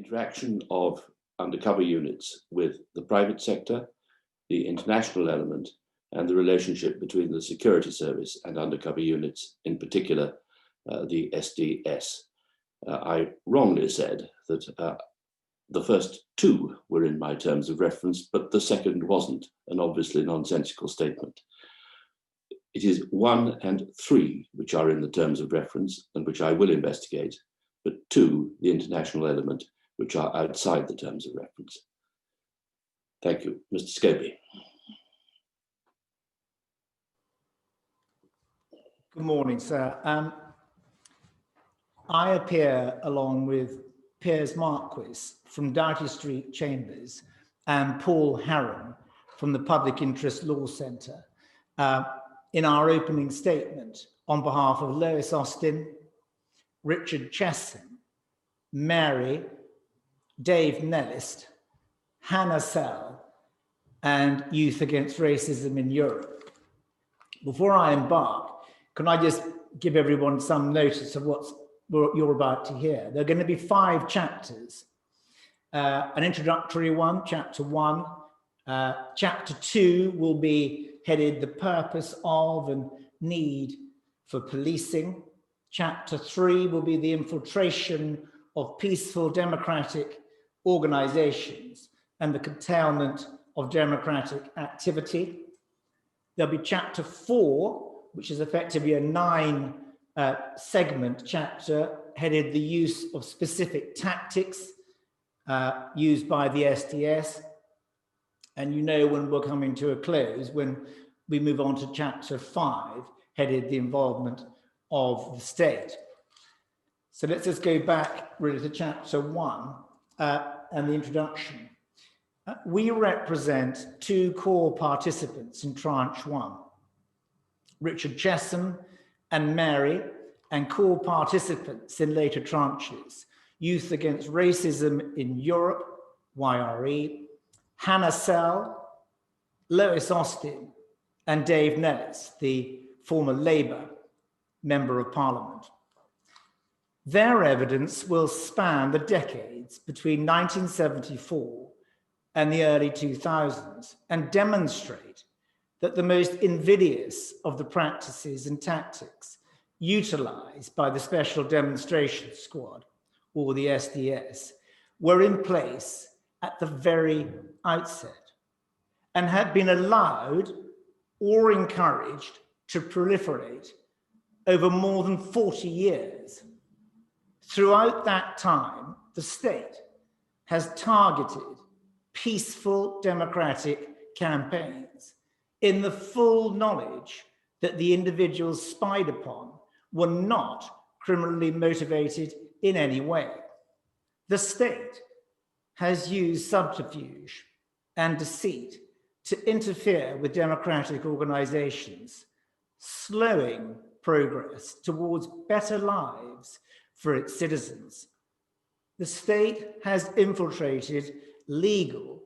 interaction of undercover units with the private sector, the international element, and the relationship between the security service and undercover units, in particular, the SDS. I wrongly said that the first two were in my terms of reference, but the second wasn't, an obviously nonsensical statement. It is 1 and 3 which are in the terms of reference and which I will investigate, but 2, the international element, which are outside the terms of reference. Thank you. Mr. Scobie. Good morning, sir. I appear along with Piers Marquis from Doughty Street Chambers and Paul Heron from the Public Interest Law Centre in our opening statement on behalf of Lois Austin, Richard Chessum, Mary, Dave Nellist, Hannah Sell, and Youth Against Racism in Europe. Before I embark, can I just give everyone some notice of what you're about to hear? There are going to be 5 chapters. An introductory one, chapter 1. Chapter 2 will be headed The Purpose of and Need for Policing. Chapter 3 will be the infiltration of peaceful democratic organizations and the curtailment of democratic activity. There'll be chapter 4, which is effectively a 9-segment chapter headed The Use of Specific Tactics used by the SDS. And you know when we're coming to a close, when we move on to chapter 5, headed The Involvement of the State. So let's just go back really to chapter 1 and the introduction. We represent 2 core participants in tranche 1, Richard Chessum and Mary, and core participants in later tranches, Youth Against Racism in Europe, YRE, Hannah Sell, Lois Austin, and Dave Nellis, the former Labour Member of Parliament. Their evidence will span the decades between 1974 and the early 2000s and demonstrate that the most invidious of the practices and tactics utilized by the Special Demonstration Squad, or the SDS, were in place at the very outset and had been allowed or encouraged to proliferate over more than 40 years. Throughout that time, the state has targeted peaceful democratic campaigns in the full knowledge that the individuals spied upon were not criminally motivated in any way. The state has used subterfuge and deceit to interfere with democratic organizations, slowing progress towards better lives for its citizens. The state has infiltrated legal,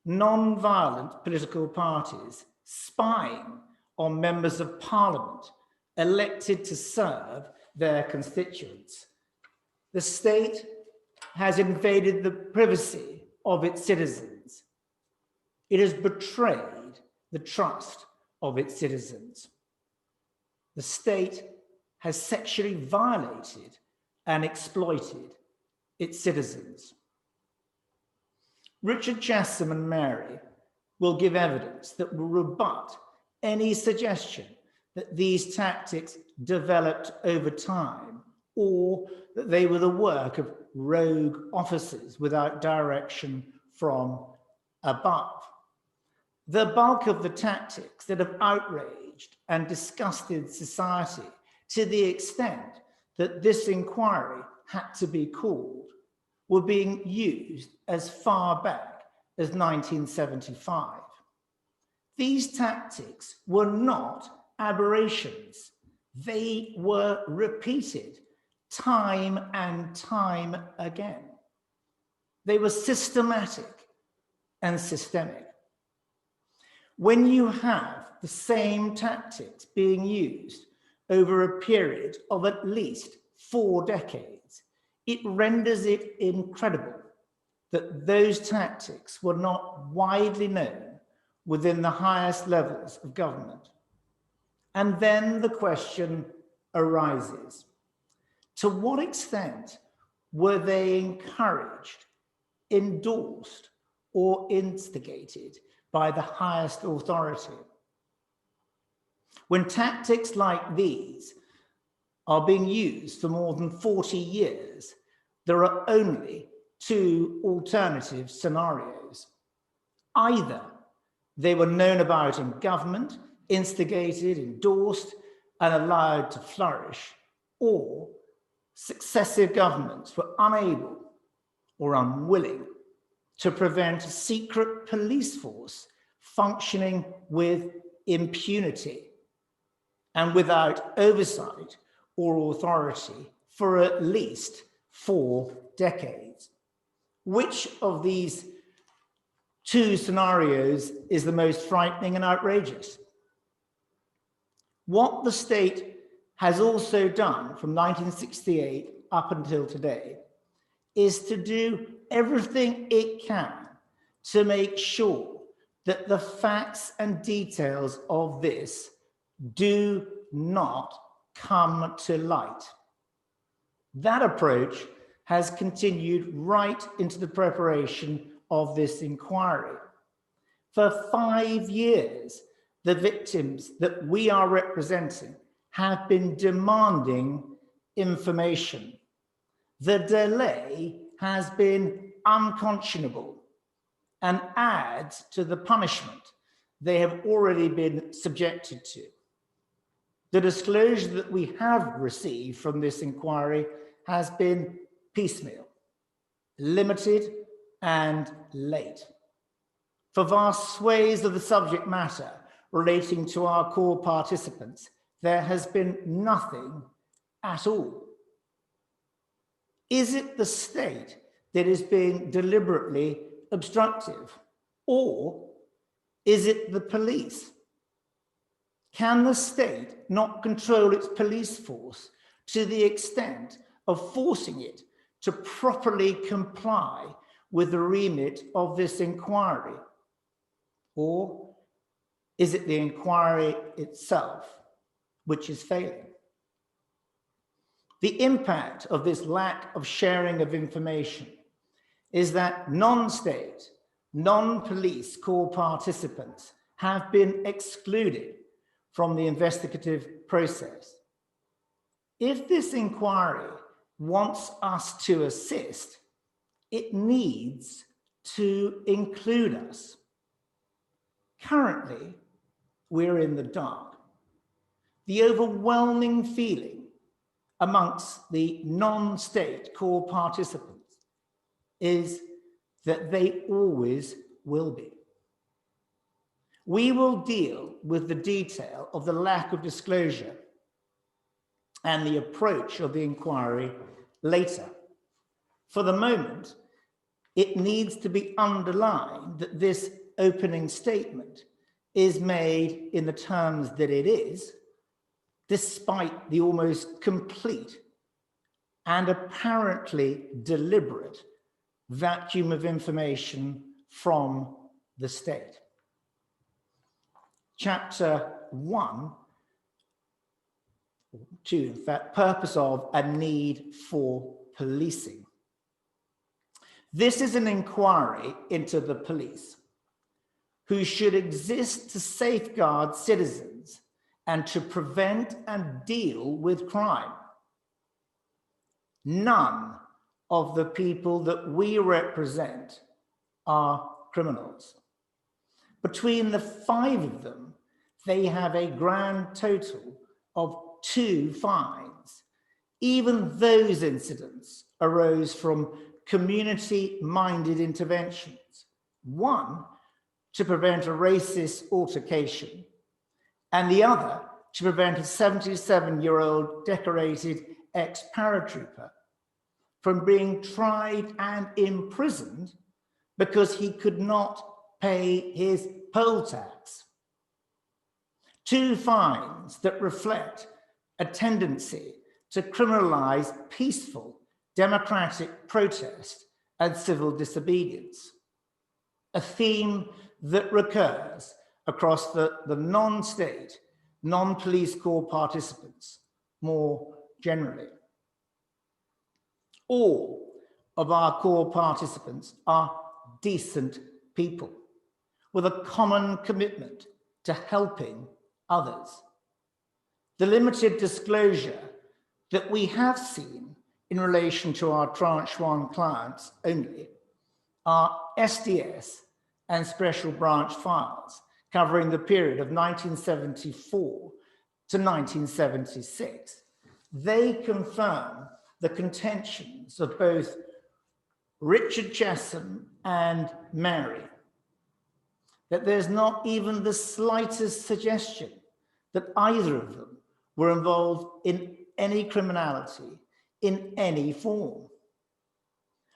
non-violent political parties, spying on members of parliament elected to serve their constituents. The state has invaded the privacy of its citizens. It has betrayed the trust of its citizens. The state has sexually violated and exploited its citizens. Richard Chessum and Mary will give evidence that will rebut any suggestion that these tactics developed over time or that they were the work of rogue officers without direction from above. The bulk of the tactics that have outraged and disgusted society to the extent that this inquiry had to be called were being used as far back as 1975. These tactics were not aberrations. They were repeated time and time again. They were systematic and systemic. When you have the same tactics being used over a period of at least 4 decades, it renders it incredible that those tactics were not widely known within the highest levels of government. And then the question arises, to what extent were they encouraged, endorsed, or instigated by the highest authority? When tactics like these are being used for more than 40 years, there are only two alternative scenarios. Either they were known about in government, instigated, endorsed, and allowed to flourish, or successive governments were unable or unwilling to prevent a secret police force functioning with impunity and without oversight or authority for at least 4 decades. Which of these two scenarios is the most frightening and outrageous? What the state has also done from 1968 up until today is to do everything it can to make sure that the facts and details of this do not come to light. That approach has continued right into the preparation of this inquiry. For 5 years, the victims that we are representing have been demanding information. The delay has been unconscionable and adds to the punishment they have already been subjected to. The disclosure that we have received from this inquiry has been piecemeal, limited, and late. For vast swathes of the subject matter relating to our core participants, there has been nothing at all. Is it the state that is being deliberately obstructive, or is it the police? Can the state not control its police force to the extent of forcing it to properly comply with the remit of this inquiry? Or is it the inquiry itself which is failing? The impact of this lack of sharing of information is that non-state, non-police core participants have been excluded from the investigative process. If this inquiry wants us to assist, it needs to include us. Currently, we're in the dark. The overwhelming feeling amongst the non-state core participants is that they always will be. We will deal with the detail of the lack of disclosure and the approach of the inquiry later. For the moment, it needs to be underlined that this opening statement is made in the terms that it is, despite the almost complete and apparently deliberate vacuum of information from the state. Chapter 1, 2, in fact, purpose of a need for policing. This is an inquiry into the police, who should exist to safeguard citizens and to prevent and deal with crime. None of the people that we represent are criminals. Between the 5 of them, they have a grand total of 2 fines. Even those incidents arose from community-minded interventions. One, to prevent a racist altercation, and the other to prevent a 77-year-old decorated ex-paratrooper from being tried and imprisoned because he could not pay his poll tax. 2 fines that reflect a tendency to criminalize peaceful democratic protest and civil disobedience, a theme that recurs across the non-state, non-police corps participants more generally. All of our core participants are decent people with a common commitment to helping others. The limited disclosure that we have seen in relation to our tranche one clients only are SDS and special branch files covering the period of 1974 to 1976. They confirm the contentions of both Richard Chessum and Mary, that there's not even the slightest suggestion that either of them were involved in any criminality in any form.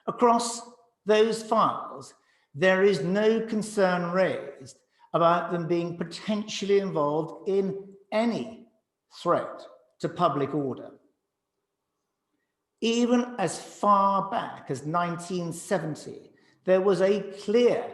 Across those files, there is no concern raised about them being potentially involved in any threat to public order. Even as far back as 1970, there was a clear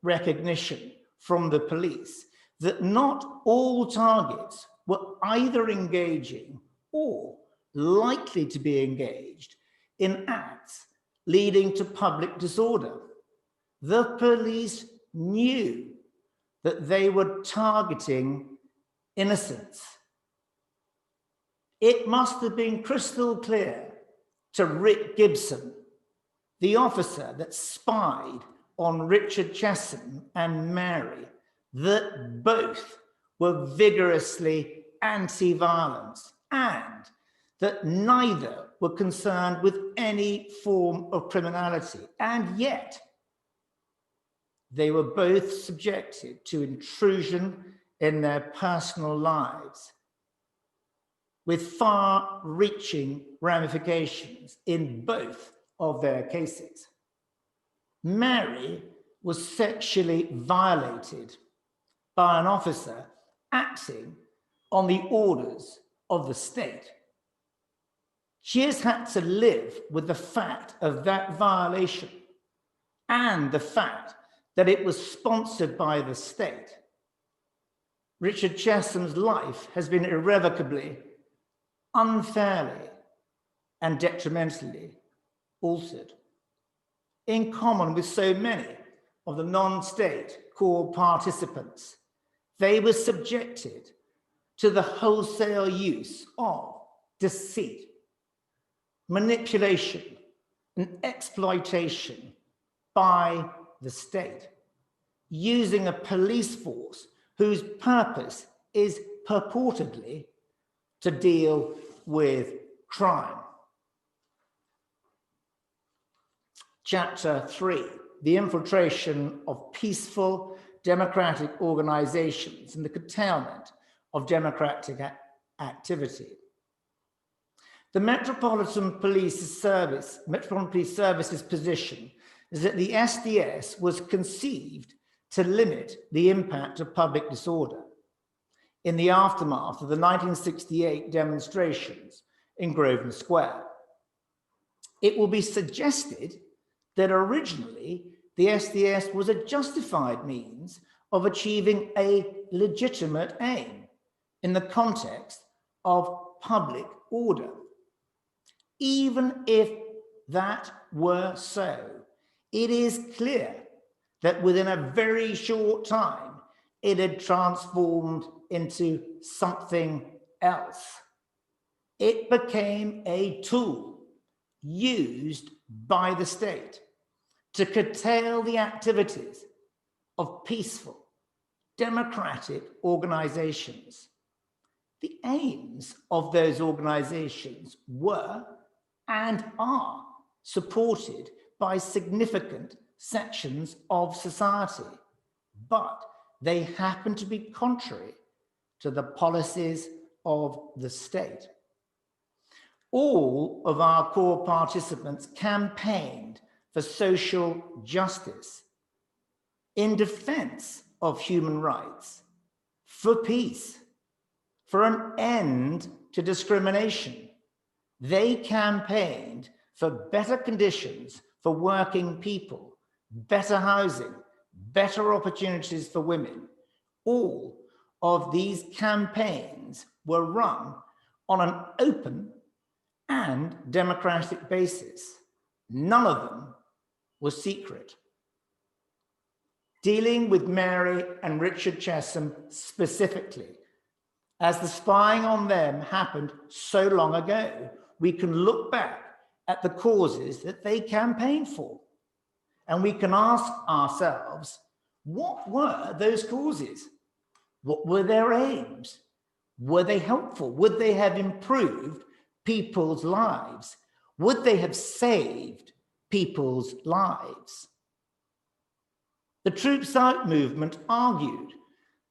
recognition from the police that not all targets were either engaging or likely to be engaged in acts leading to public disorder. The police knew that they were targeting innocents. It must have been crystal clear to Rick Gibson, the officer that spied on Richard Chessum and Mary, that both were vigorously anti-violence and that neither were concerned with any form of criminality. And yet, they were both subjected to intrusion in their personal lives, with far-reaching ramifications in both of their cases. Mary was sexually violated by an officer acting on the orders of the state. She has had to live with the fact of that violation and the fact that it was sponsored by the state. Richard Chessum's life has been irrevocably, unfairly, and detrimentally altered. In common with so many of the non-state core participants, they were subjected to the wholesale use of deceit, manipulation, and exploitation by the state, using a police force whose purpose is purportedly to deal with crime. Chapter 3, the infiltration of peaceful democratic organizations and the curtailment of democratic activity. The Metropolitan Police Service's position is that the SDS was conceived to limit the impact of public disorder in the aftermath of the 1968 demonstrations in Grosvenor Square. It will be suggested that originally the SDS was a justified means of achieving a legitimate aim in the context of public order. Even if that were so, it is clear that within a very short time, it had transformed into something else. It became a tool used by the state to curtail the activities of peaceful, democratic organizations. The aims of those organizations were and are supported by significant sections of society, but they happen to be contrary to the policies of the state. All of our core participants campaigned for social justice, in defense of human rights, for peace, for an end to discrimination. They campaigned for better conditions for working people, better housing, better opportunities for women. All of these campaigns were run on an open and democratic basis. None of them was secret. Dealing with Mary and Richard Chessum specifically, as the spying on them happened so long ago, we can look back at the causes that they campaigned for. And we can ask ourselves, what were those causes? What were their aims? Were they helpful? Would they have improved people's lives? Would they have saved people's lives? The Troops Out movement argued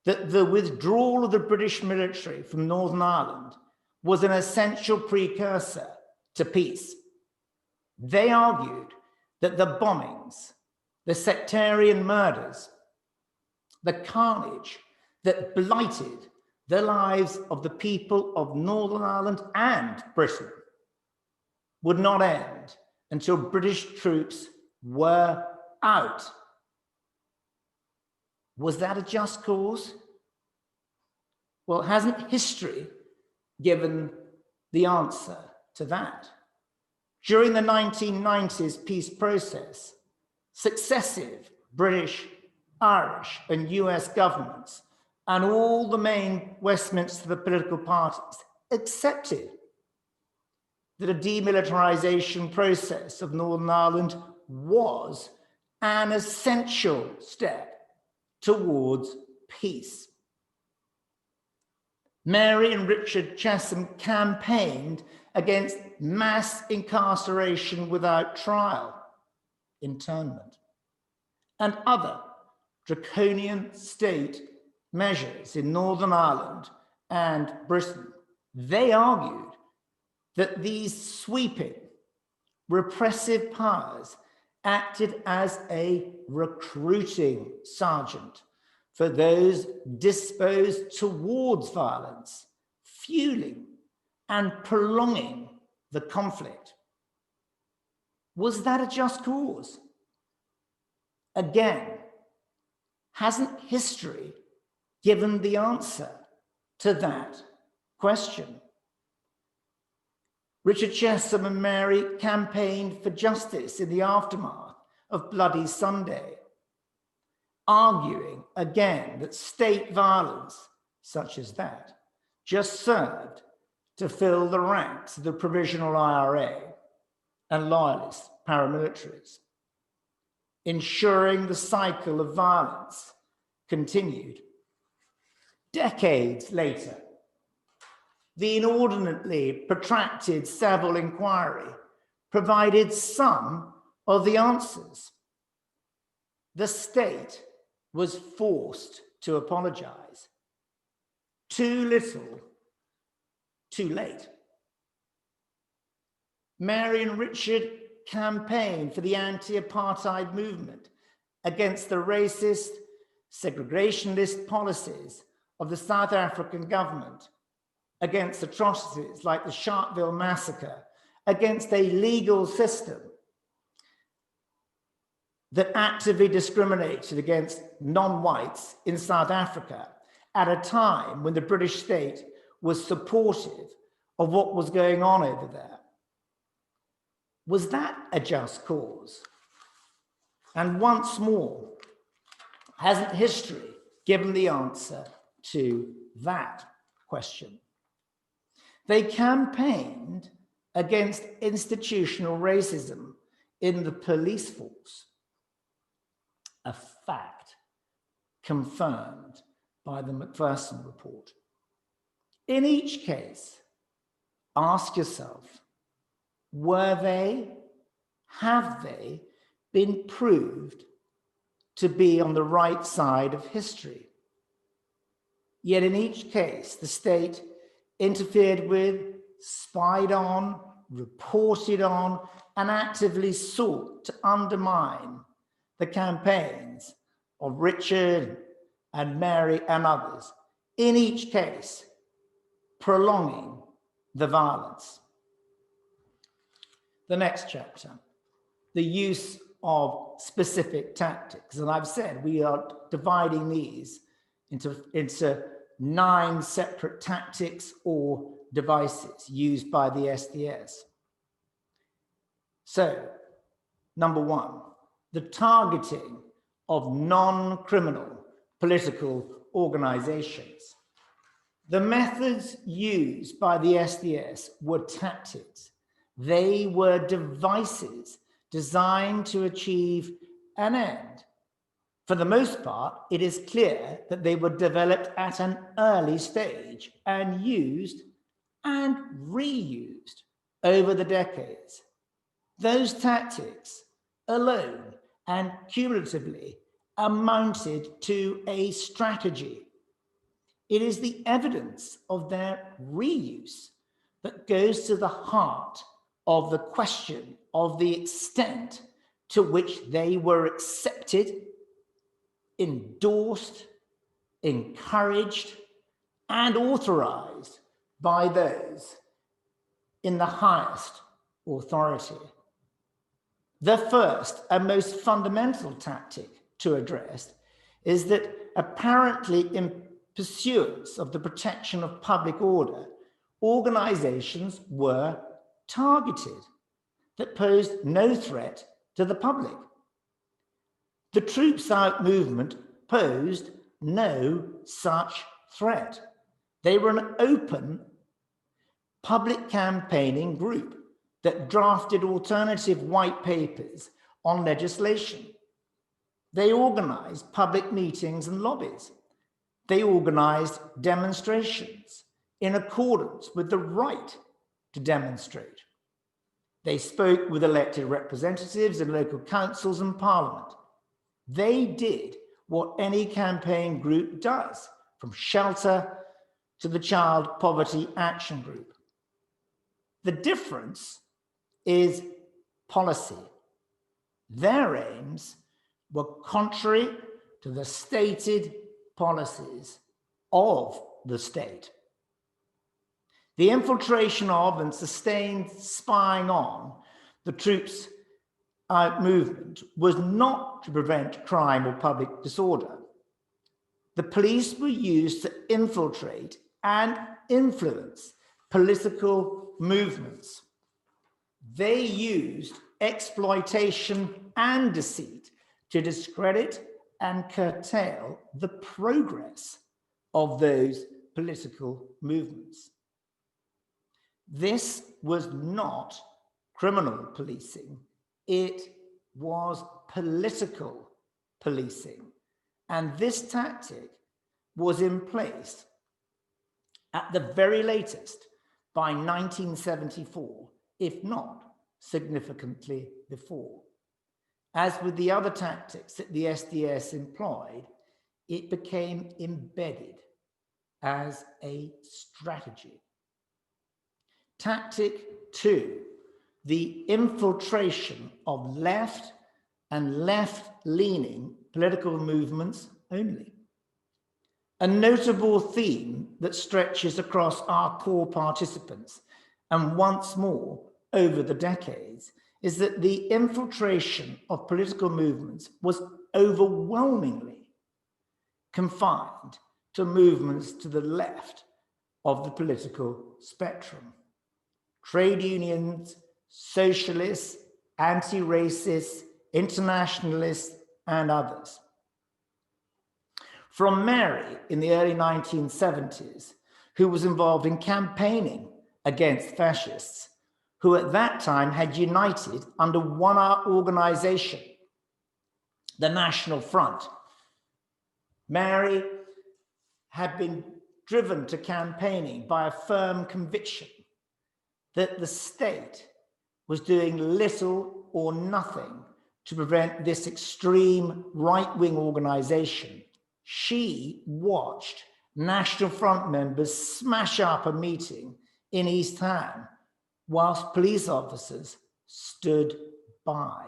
that the withdrawal of the British military from Northern Ireland was an essential precursor to peace. They argued that the bombings, the sectarian murders, the carnage that blighted the lives of the people of Northern Ireland and Britain would not end until British troops were out. Was that a just cause? Well, hasn't history given the answer to that? During the 1990s peace process, successive British, Irish, and US governments and all the main Westminster political parties accepted that a demilitarization process of Northern Ireland was an essential step towards peace. Mary and Richard Chessum campaigned against mass incarceration without trial, internment, and other draconian state measures in Northern Ireland and Britain. They argued that these sweeping repressive powers acted as a recruiting sergeant for those disposed towards violence, fueling and prolonging the conflict. Was that a just cause? Again, hasn't history given the answer to that question? Richard Chessum and Mary campaigned for justice in the aftermath of Bloody Sunday, arguing again that state violence such as that just served to fill the ranks of the Provisional IRA and loyalist paramilitaries, ensuring the cycle of violence continued. Decades later, the inordinately protracted Savile inquiry provided some of the answers. The state was forced to apologize. Too little, too late. Mary and Richard campaigned for the anti-apartheid movement against the racist, segregationist policies of the South African government, against atrocities like the Sharpeville massacre, against a legal system that actively discriminated against non-whites in South Africa at a time when the British state was supportive of what was going on over there. Was that a just cause? And once more, hasn't history given the answer to that question? They campaigned against institutional racism in the police force, a fact confirmed by the Macpherson report. In each case, ask yourself, have they been proved to be on the right side of history? Yet in each case, the state interfered with, spied on, reported on, and actively sought to undermine the campaigns of Richard and Mary and others, in each case, prolonging the violence. The next chapter. the use of specific tactics. And I've said we are dividing these into 9 separate tactics or devices used by the SDS. So, number 1, the targeting of non-criminal political organizations. The methods used by the SDS were tactics. They were devices designed to achieve an end. For the most part, it is clear that they were developed at an early stage and used and reused over the decades. Those tactics alone and cumulatively amounted to a strategy. It is the evidence of their reuse that goes to the heart of the question of the extent to which they were accepted, endorsed, encouraged, and authorized by those in the highest authority. The first and most fundamental tactic to address is that apparently in pursuance of the protection of public order, organizations were targeted that posed no threat to the public. The Troops Out movement posed no such threat. They were an open public campaigning group that drafted alternative white papers on legislation. They organized public meetings and lobbies. They organized demonstrations in accordance with the right to demonstrate. They spoke with elected representatives in local councils and parliament. They did what any campaign group does, from shelter to the Child Poverty Action Group. The difference is policy. Their aims were contrary to the stated policies of the state. The infiltration of and sustained spying on the Troops Out movement was not to prevent crime or public disorder. The police were used to infiltrate and influence political movements. They used exploitation and deceit to discredit and curtail the progress of those political movements. This was not criminal policing, it was political policing. And this tactic was in place at the very latest by 1974, if not significantly before. As with the other tactics that the SDS employed, it became embedded as a strategy. Tactic 2, the infiltration of left and left-leaning political movements only. A notable theme that stretches across our core participants and once more over the decades is that the infiltration of political movements was overwhelmingly confined to movements to the left of the political spectrum. Trade unions, socialists, anti-racists, internationalists, and others. From Mary in the early 1970s, who was involved in campaigning against fascists, who at that time had united under one organization, the National Front. Mary had been driven to campaigning by a firm conviction that the state was doing little or nothing to prevent this extreme right-wing organization. She watched National Front members smash up a meeting in East Ham whilst police officers stood by.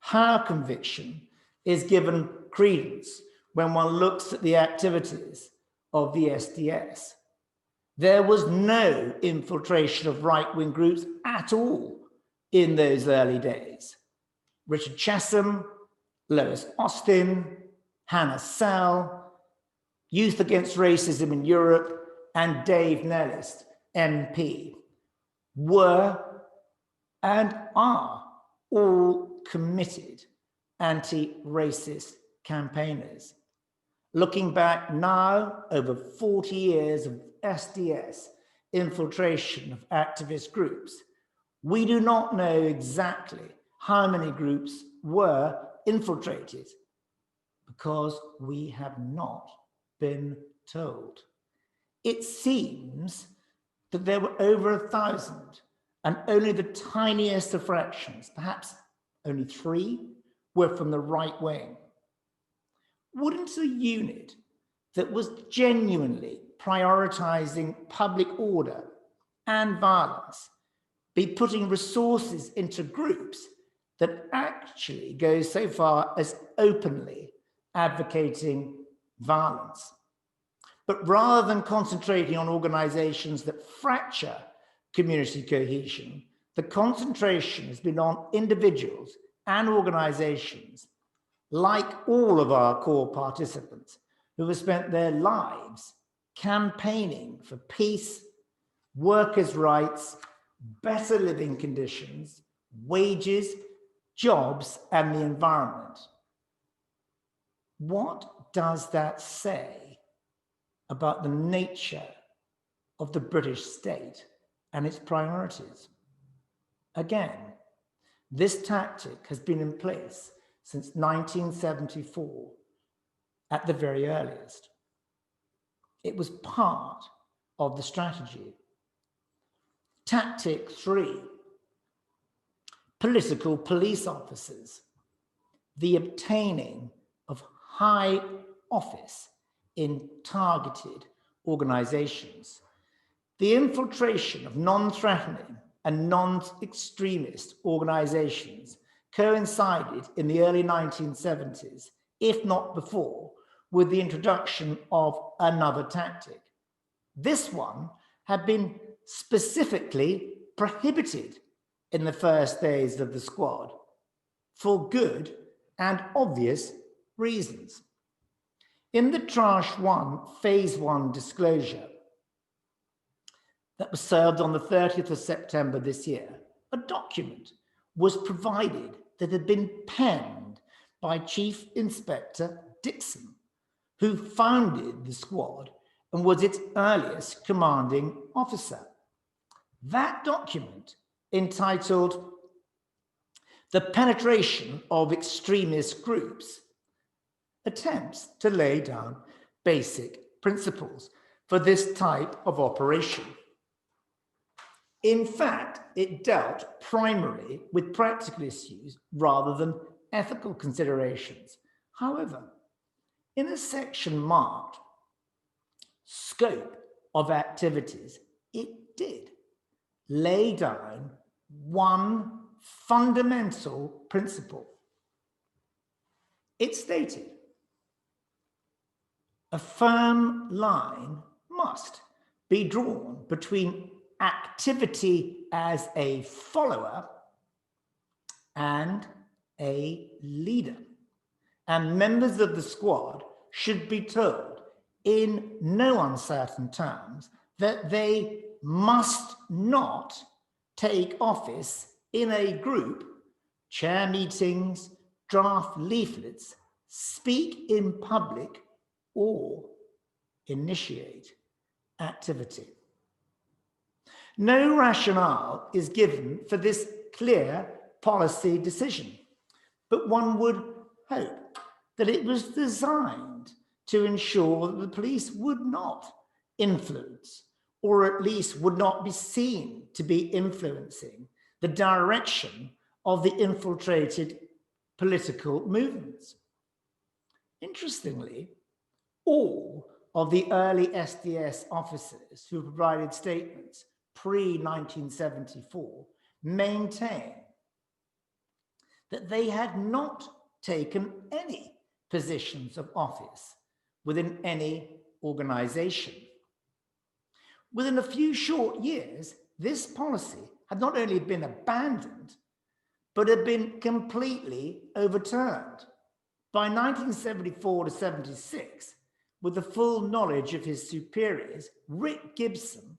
Her conviction is given credence when one looks at the activities of the SDS. There was no infiltration of right-wing groups at all in those early days. Richard Chessum, Lois Austin, Hannah Sell, Youth Against Racism in Europe, and Dave Nellis, MP, were and are all committed anti-racist campaigners. Looking back now, over 40 years of SDS infiltration of activist groups, we do not know exactly how many groups were infiltrated because we have not been told. It seems that there were over 1,000, and only the tiniest of fractions, perhaps only 3, were from the right wing. Wouldn't a unit that was genuinely prioritizing public order and violence be putting resources into groups that actually go so far as openly advocating violence? But rather than concentrating on organizations that fracture community cohesion, the concentration has been on individuals and organizations, like all of our core participants, who have spent their lives campaigning for peace, workers' rights, better living conditions, wages, jobs, and the environment. What does that say about the nature of the British state and its priorities? Again, this tactic has been in place since 1974 at the very earliest. It was part of the strategy. Tactic 3, political police officers, the obtaining of high office in targeted organizations, the infiltration of non-threatening and non-extremist organizations coincided in the early 1970s, if not before, with the introduction of another tactic. This one had been specifically prohibited in the first days of the squad for good and obvious reasons. In the Tranche 1, Phase 1 disclosure that was served on the 30th of September this year, a document was provided that had been penned by Chief Inspector Dixon, who founded the squad and was its earliest commanding officer. That document, entitled "The Penetration of Extremist Groups," attempts to lay down basic principles for this type of operation. In fact, it dealt primarily with practical issues rather than ethical considerations. However, in a section marked "Scope of Activities," it did lay down one fundamental principle. It stated, a firm line must be drawn between activity as a follower and a leader, and members of the squad should be told in no uncertain terms that they must not take office in a group, chair meetings, draft leaflets, speak in public, or initiate activity. No rationale is given for this clear policy decision, but one would hope that it was designed to ensure that the police would not influence, or at least would not be seen to be influencing, the direction of the infiltrated political movements. Interestingly, all of the early SDS officers who provided statements pre-1974 maintain that they had not taken any positions of office within any organization. Within a few short years, this policy had not only been abandoned, but had been completely overturned. By 1974 to 76, with the full knowledge of his superiors, Rick Gibson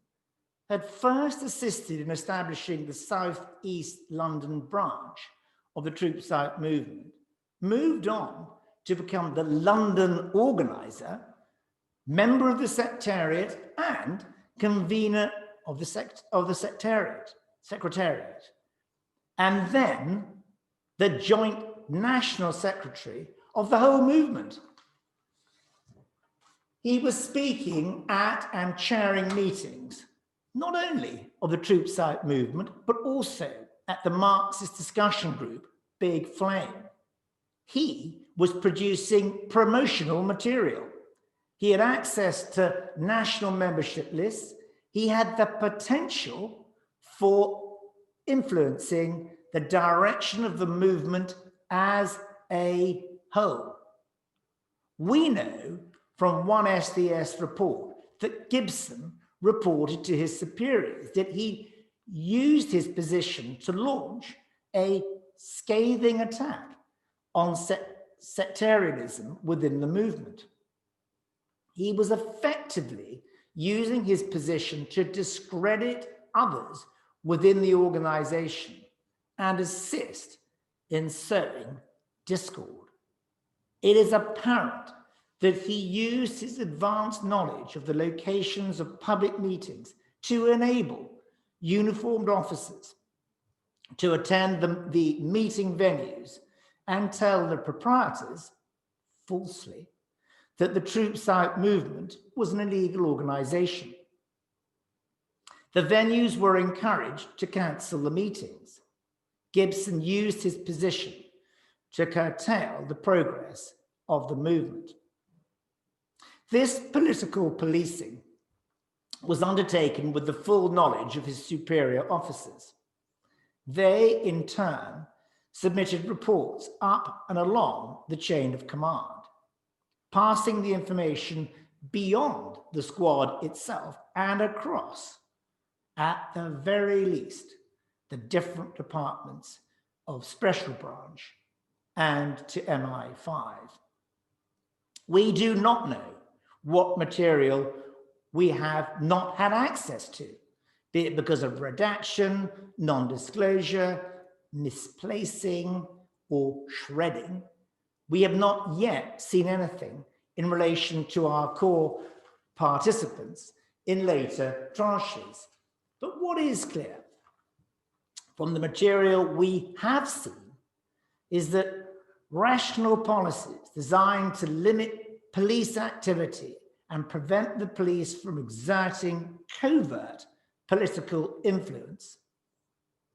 had first assisted in establishing the South East London branch of the Troops Out movement, moved on to become the London organizer, member of the secretariat, and convener of the secretariat, and then the joint national secretary of the whole movement. He was speaking at and chairing meetings, not only of the Troops Out movement, but also at the Marxist discussion group, Big Flame. He was producing promotional material. He had access to national membership lists. He had the potential for influencing the direction of the movement as a whole. We know from one SDS report that Gibson reported to his superiors that he used his position to launch a scathing attack on sectarianism within the movement. He was effectively using his position to discredit others within the organization and assist in sowing discord. It is apparent that he used his advanced knowledge of the locations of public meetings to enable uniformed officers to attend the meeting venues and tell the proprietors, falsely, that the Troops Out movement was an illegal organization. The venues were encouraged to cancel the meetings. Gibson used his position to curtail the progress of the movement. This political policing was undertaken with the full knowledge of his superior officers. They, in turn, submitted reports up and along the chain of command, passing the information beyond the squad itself and across, at the very least, the different departments of Special Branch and to MI5. We do not know what material we have not had access to, be it because of redaction, non-disclosure, misplacing, or shredding. We have not yet seen anything in relation to our core participants in later tranches. But what is clear from the material we have seen is that rational policies designed to limit police activity and prevent the police from exerting covert political influence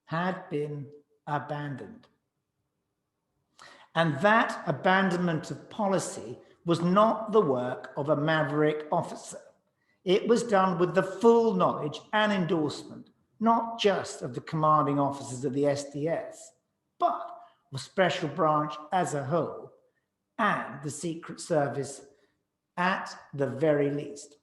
had been abandoned. And that abandonment of policy was not the work of a maverick officer. It was done with the full knowledge and endorsement, not just of the commanding officers of the SDS, but of Special Branch as a whole and the Secret Service at the very least.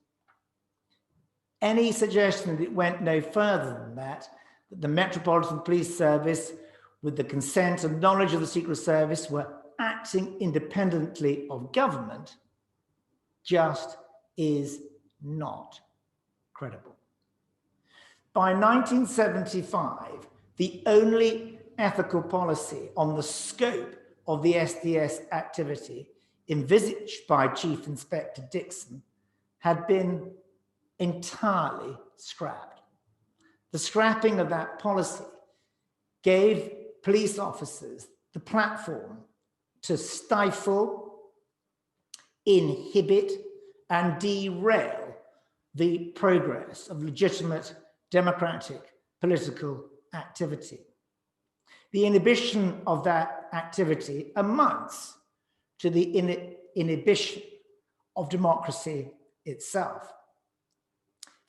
Any suggestion that it went no further than that the Metropolitan Police Service, with the consent and knowledge of the Secret Service, were acting independently of government, just is not credible. By 1975, the only ethical policy on the scope of the SDS activity envisaged by Chief Inspector Dixon had been entirely scrapped. The scrapping of that policy gave police officers the platform to stifle, inhibit, and derail the progress of legitimate democratic political activity. The inhibition of that activity amounts to the inhibition of democracy itself.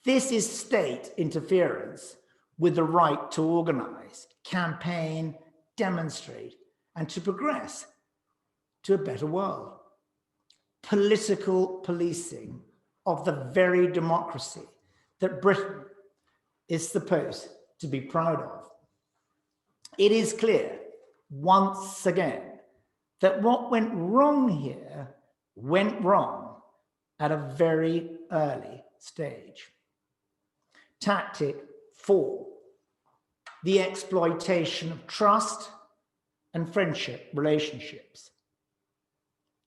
This is state interference with the right to organize, campaign, demonstrate, and to progress to a better world. Political policing of the very democracy that Britain is supposed to be proud of. It is clear, once again, that what went wrong here went wrong at a very early stage. Tactic 4, the exploitation of trust and friendship relationships.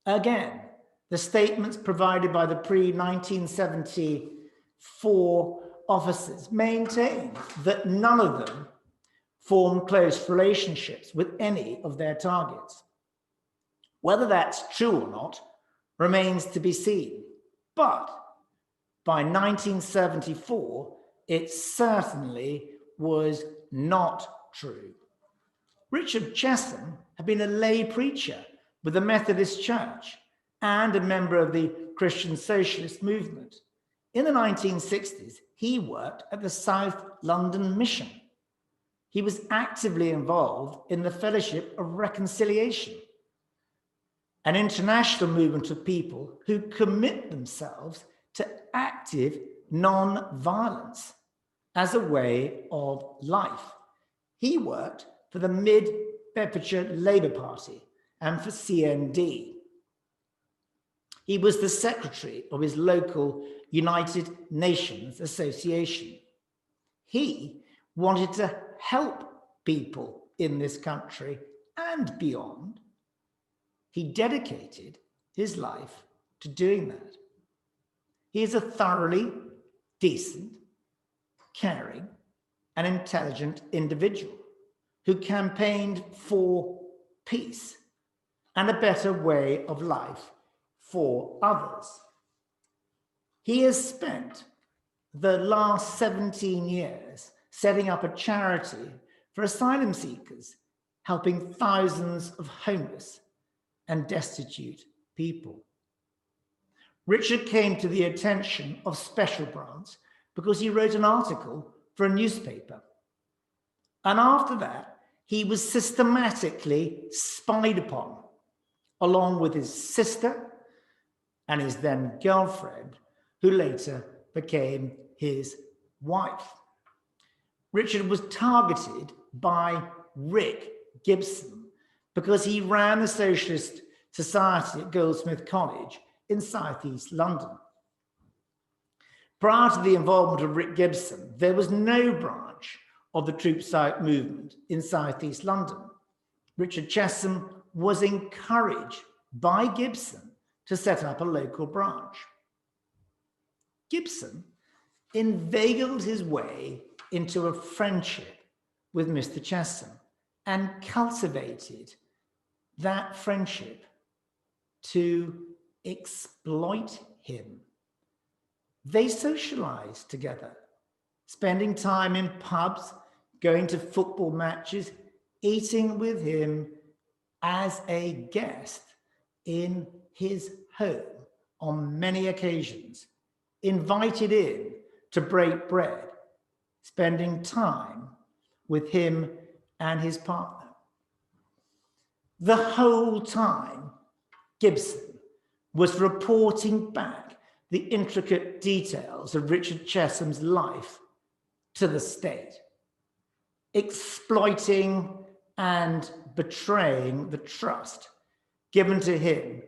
Again, the statements provided by the pre-1974 officers maintain that none of them formed close relationships with any of their targets. Whether that's true or not remains to be seen, but by 1974, it certainly was not true. Richard Chessum had been a lay preacher with the Methodist Church and a member of the Christian Socialist movement. In the 1960s, he worked at the South London Mission. He was actively involved in the Fellowship of Reconciliation, an international movement of people who commit themselves to active non-violence as a way of life. He worked for the Mid-Bedfordshire Labour Party and for CND. He was the secretary of his local United Nations Association. He wanted to help people in this country and beyond. He dedicated his life to doing that. He is a thoroughly decent, caring, and intelligent individual who campaigned for peace and a better way of life for others. He has spent the last 17 years setting up a charity for asylum seekers, helping thousands of homeless and destitute people. Richard came to the attention of special branch because he wrote an article for a newspaper. And after that, he was systematically spied upon, along with his sister and his then girlfriend, who later became his wife. Richard was targeted by Rick Gibson because he ran the Socialist Society at Goldsmith College in southeast London. Prior to the involvement of Rick Gibson, there was no branch of the Troops Out movement in southeast London. Richard Chessum was encouraged by Gibson to set up a local branch. Gibson inveigled his way into a friendship with Mr. Chessum and cultivated that friendship to exploit him. They socialized together, spending time in pubs, going to football matches, eating with him as a guest in his home on many occasions, invited in to break bread, spending time with him and his partner. The whole time, Gibson was reporting back the intricate details of Richard Chessum's life to the state, exploiting and betraying the trust given to him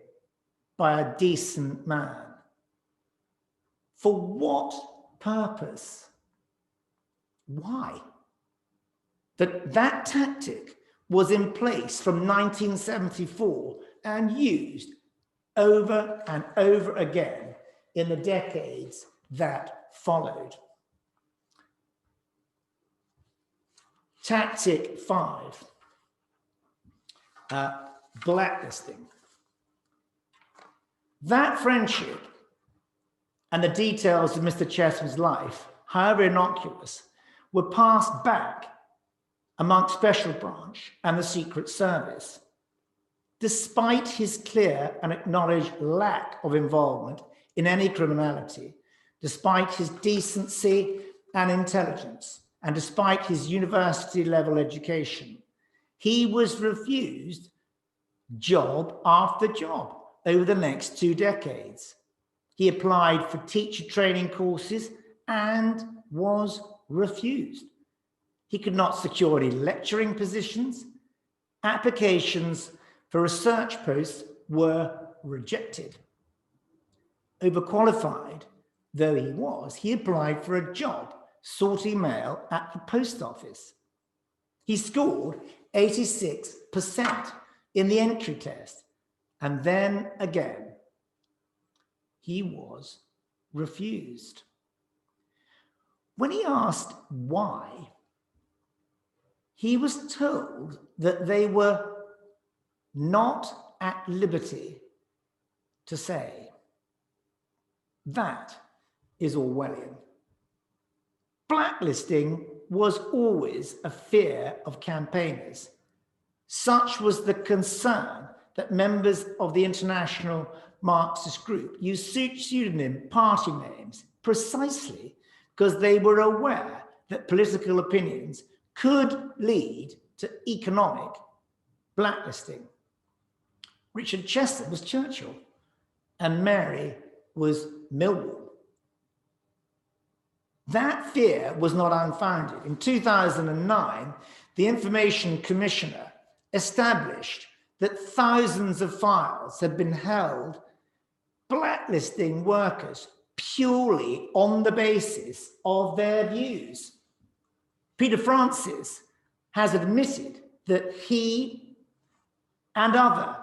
by a decent man. For what purpose? Why? That tactic was in place from 1974 and used over and over again in the decades that followed. Tactic 5, blacklisting. That friendship and the details of Mr. Chessum's life, however innocuous, were passed back amongst Special Branch and the Secret Service. Despite his clear and acknowledged lack of involvement in any criminality, despite his decency and intelligence, and despite his university-level education, he was refused job after job over the next 2 decades. He applied for teacher training courses and was refused. He could not secure any lecturing positions. Applications for research posts were rejected. Overqualified though he was, he applied for a job sorting mail at the post office. He scored 86% in the entry test, and then again, he was refused. When he asked why, he was told that they were not at liberty to say. That is Orwellian. Blacklisting was always a fear of campaigners. Such was the concern that members of the international Marxist group used pseudonym party names precisely because they were aware that political opinions could lead to economic blacklisting. Richard Chessum was Churchill and Mary was Millwall. That fear was not unfounded. In 2009, the Information Commissioner established that thousands of files had been held blacklisting workers purely on the basis of their views. Peter Francis has admitted that he and other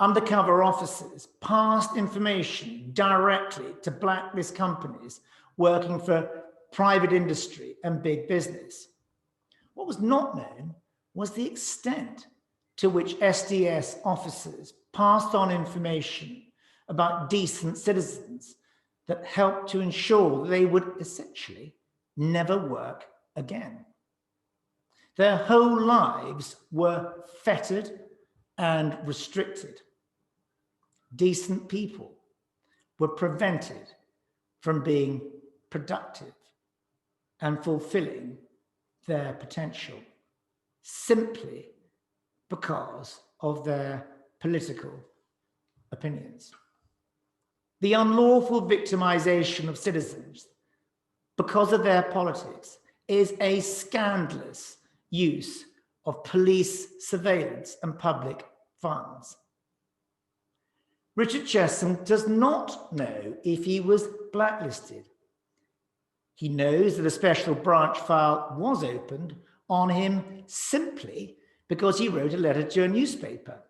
undercover officers passed information directly to blacklist companies working for private industry and big business. What was not known was the extent to which SDS officers passed on information about decent citizens that helped to ensure that they would essentially never work again. Their whole lives were fettered and restricted. Decent people were prevented from being productive and fulfilling their potential simply because of their political opinions. The unlawful victimization of citizens because of their politics is a scandalous use of police surveillance and public funds. Richard Chessum does not know if he was blacklisted. He knows that a special branch file was opened on him simply because he wrote a letter to a newspaper.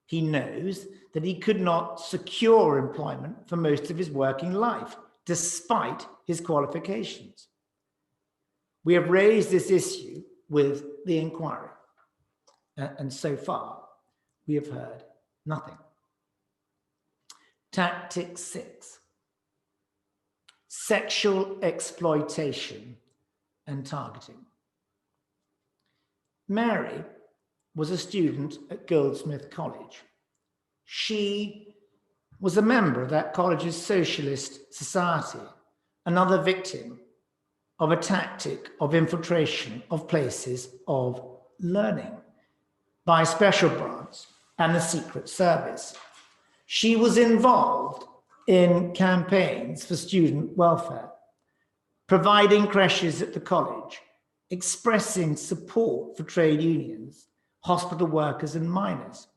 He knows that he could not secure employment for most of his working life, despite his qualifications. We have raised this issue with the inquiry, and so far we have heard nothing. Tactic 6, sexual exploitation and targeting. Mary was a student at Goldsmith College. She was a member of that college's Socialist Society, another victim of a tactic of infiltration of places of learning by special branch and the Secret Service. She was involved in campaigns for student welfare, providing creches at the college, expressing support for trade unions, hospital workers and miners.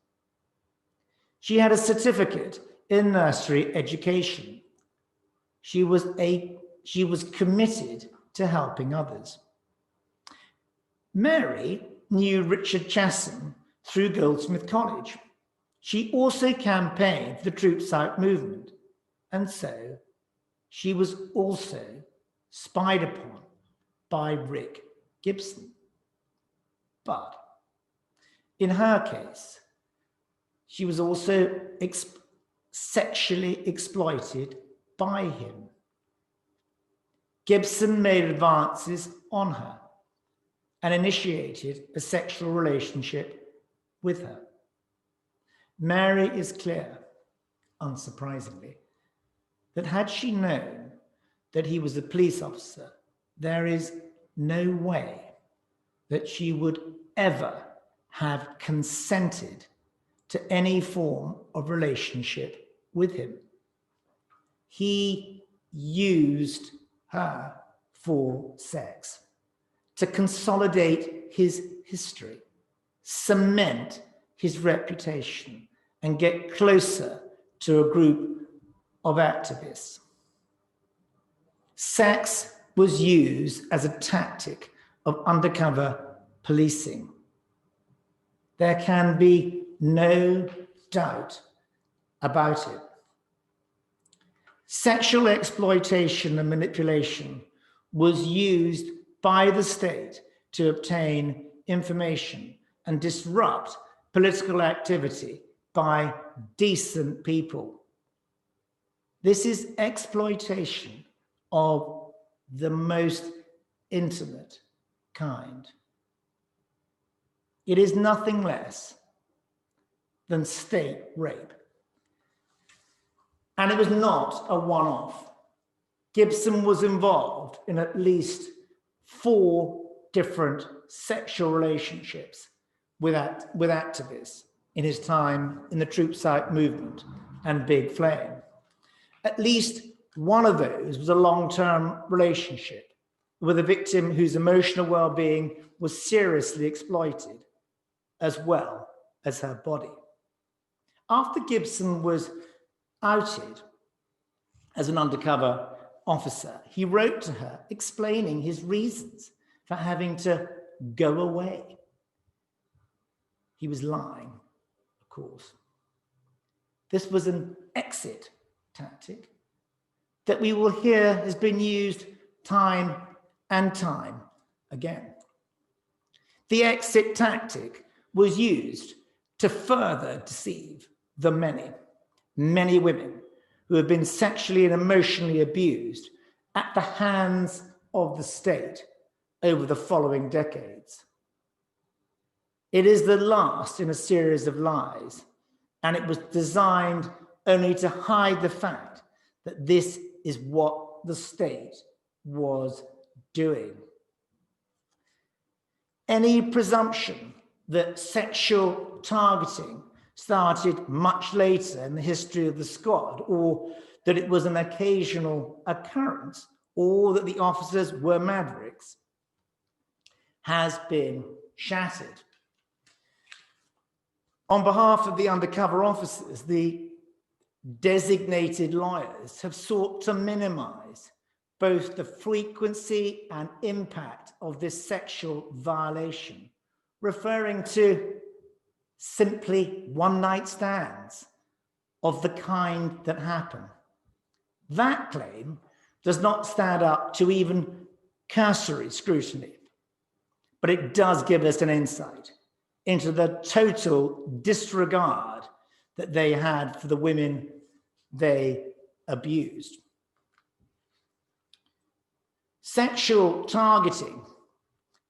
She had a certificate in nursery education. She was committed to helping others. Mary knew Richard Chessum through Goldsmith College. She also campaigned for the Troops Out movement, and so she was also spied upon by Rick Gibson. But in her case, she was also sexually exploited by him. Gibson made advances on her and initiated a sexual relationship with her. Mary is clear, unsurprisingly, that had she known that he was a police officer, there is no way that she would ever have consented to any form of relationship with him. He used her for sex, to consolidate his history, cement his reputation, and get closer to a group of activists. Sex was used as a tactic of undercover policing. There can be no doubt about it. Sexual exploitation and manipulation was used by the state to obtain information and disrupt political activity by decent people. This is exploitation of the most intimate kind. It is nothing less than state rape. And it was not a one-off. Gibson was involved in at least 4 different sexual relationships with activists in his time in the Troop Site movement and Big Flame. At least one of those was a long-term relationship with a victim whose emotional well-being was seriously exploited, as well as her body. After Gibson was outed as an undercover officer, he wrote to her explaining his reasons for having to go away. He was lying, of course. This was an exit tactic that we will hear has been used time and time again. The exit tactic was used to further deceive the many women who have been sexually and emotionally abused at the hands of the state over the following decades. It is the last in a series of lies, and it was designed only to hide the fact that this is what the state was doing. Any presumption that sexual targeting started much later in the history of the squad, or that it was an occasional occurrence, or that the officers were mavericks, has been shattered. On behalf of the undercover officers, the designated lawyers have sought to minimize both the frequency and impact of this sexual violation, referring to simply one-night stands of the kind that happen. That claim does not stand up to even cursory scrutiny, but it does give us an insight into the total disregard that they had for the women they abused. Sexual targeting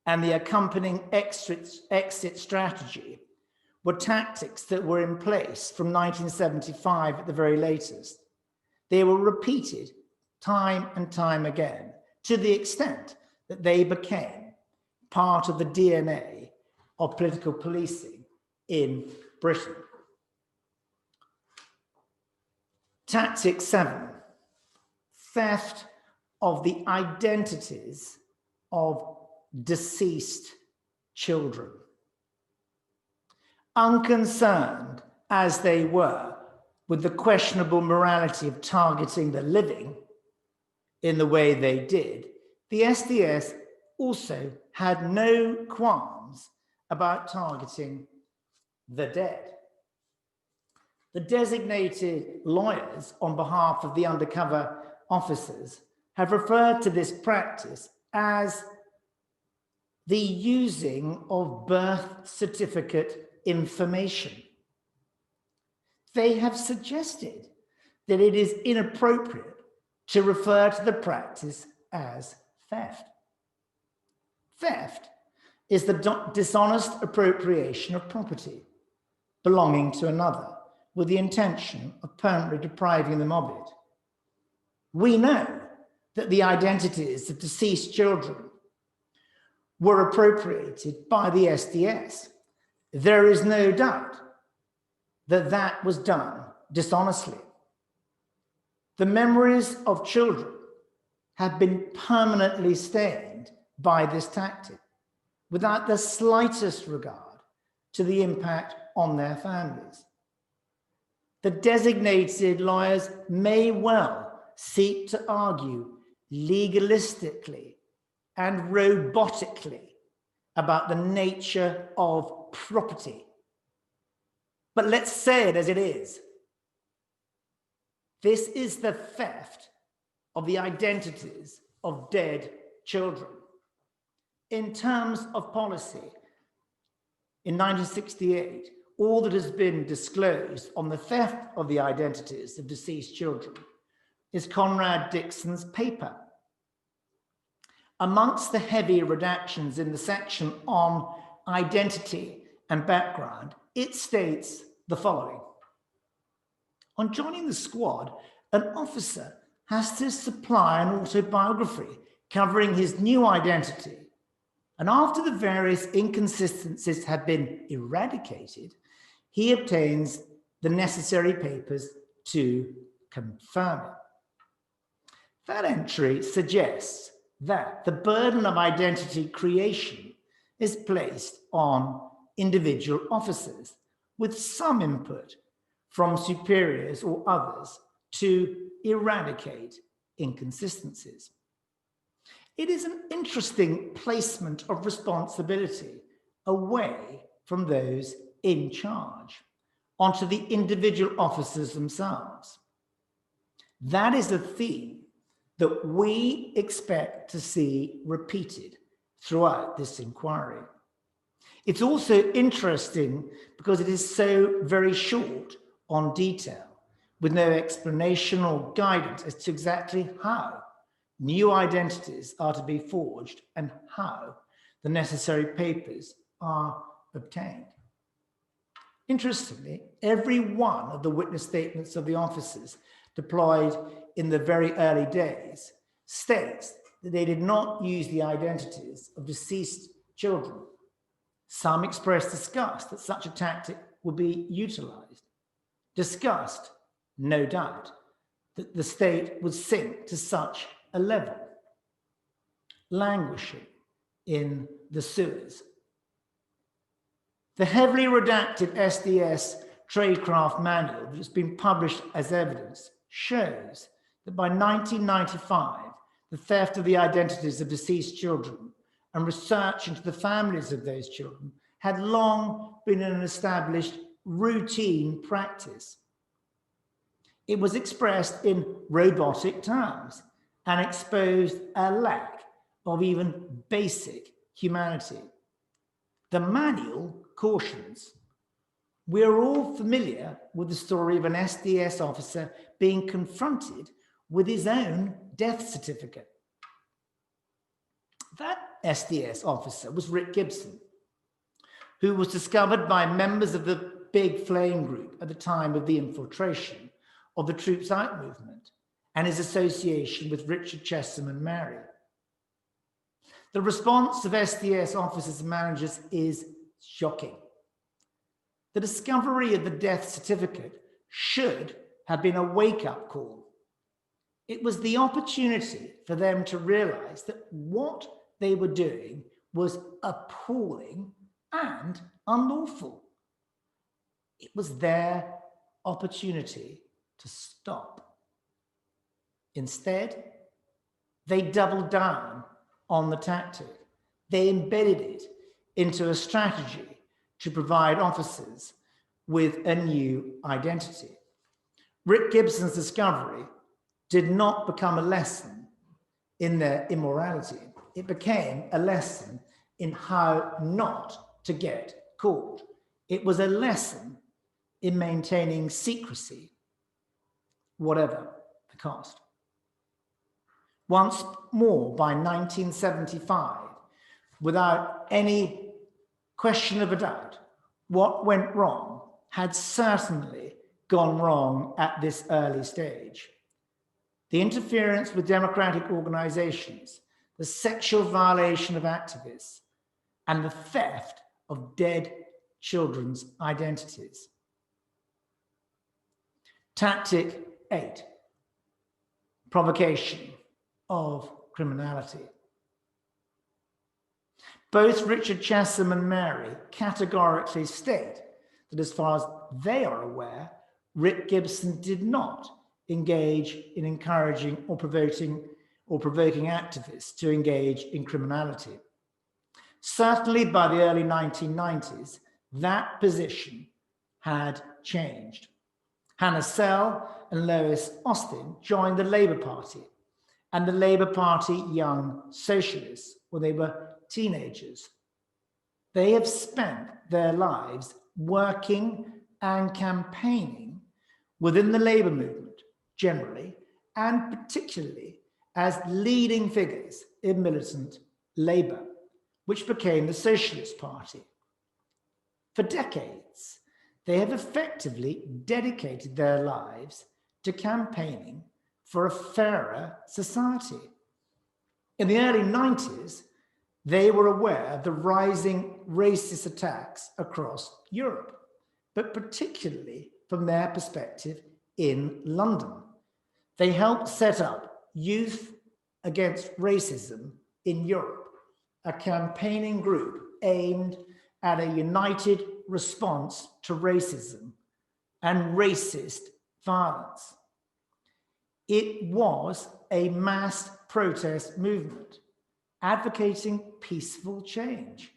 and the accompanying exit strategy were tactics that were in place from 1975 at the very latest. They were repeated time and time again, to the extent that they became part of the DNA of political policing in Britain. Tactic 7, theft of the identities of deceased children. Unconcerned as they were with the questionable morality of targeting the living in the way they did, the SDS also had no qualms about targeting the dead. The designated lawyers on behalf of the undercover officers have referred to this practice as the using of birth certificate information. They have suggested that it is inappropriate to refer to the practice as theft. Theft is the dishonest appropriation of property belonging to another with the intention of permanently depriving them of it. We know that the identities of deceased children were appropriated by the SDS. There is no doubt that that was done dishonestly. The memories of children have been permanently stained by this tactic without the slightest regard to the impact on their families. The designated lawyers may well seek to argue legalistically and robotically about the nature of property. But let's say it as it is. This is the theft of the identities of dead children. In terms of policy, in 1968, all that has been disclosed on the theft of the identities of deceased children is Conrad Dixon's paper. Amongst the heavy redactions in the section on identity and background, it states the following. On joining the squad, an officer has to supply an autobiography covering his new identity. And after the various inconsistencies have been eradicated, he obtains the necessary papers to confirm it. That entry suggests that the burden of identity creation is placed on individual officers with some input from superiors or others to eradicate inconsistencies. It is an interesting placement of responsibility away from those in charge onto the individual officers themselves. That is a theme that we expect to see repeated throughout this inquiry. It's also interesting because it is so very short on detail, with no explanation or guidance as to exactly how new identities are to be forged and how the necessary papers are obtained. Interestingly, every one of the witness statements of the officers deployed in the very early days states that they did not use the identities of deceased children. Some expressed disgust that such a tactic would be utilized. Disgust, no doubt, that the state would sink to such a level, languishing in the sewers. The heavily redacted SDS Tradecraft Manual that has been published as evidence shows that by 1995, the theft of the identities of deceased children and research into the families of those children had long been an established routine practice. It was expressed in robotic terms and exposed a lack of even basic humanity. The manual cautions. We're all familiar with the story of an SDS officer being confronted with his own death certificate. That SDS officer was Rick Gibson, who was discovered by members of the Big Flame group at the time of the infiltration of the Troops Out movement and his association with Richard Chessum and Mary. The response of SDS officers and managers is shocking. The discovery of the death certificate should have been a wake-up call. It was the opportunity for them to realize that what they were doing was appalling and unlawful. It was their opportunity to stop. Instead, they doubled down on the tactic. They embedded it into a strategy to provide officers with a new identity. Rick Gibson's discovery did not become a lesson in their immorality. It became a lesson in how not to get caught. It was a lesson in maintaining secrecy, whatever the cost. Once more, by 1975, without any question of a doubt, what went wrong had certainly gone wrong at this early stage. The interference with democratic organizations, the sexual violation of activists, and the theft of dead children's identities. Tactic 8, provocation of criminality. Both Richard Chessum and Mary categorically state that as far as they are aware, Rick Gibson did not engage in encouraging or provoking activists to engage in criminality. Certainly by the early 1990s, that position had changed. Hannah Sell and Lois Austin joined the Labour Party and the Labour Party Young Socialists when they were teenagers. They have spent their lives working and campaigning within the Labour movement generally, and particularly as leading figures in militant Labour, which became the Socialist Party. For decades, they have effectively dedicated their lives to campaigning for a fairer society. In the early 90s, they were aware of the rising racist attacks across Europe, but particularly from their perspective in London. They helped set up Youth Against Racism in Europe, a campaigning group aimed at a united response to racism and racist violence. It was a mass protest movement advocating peaceful change,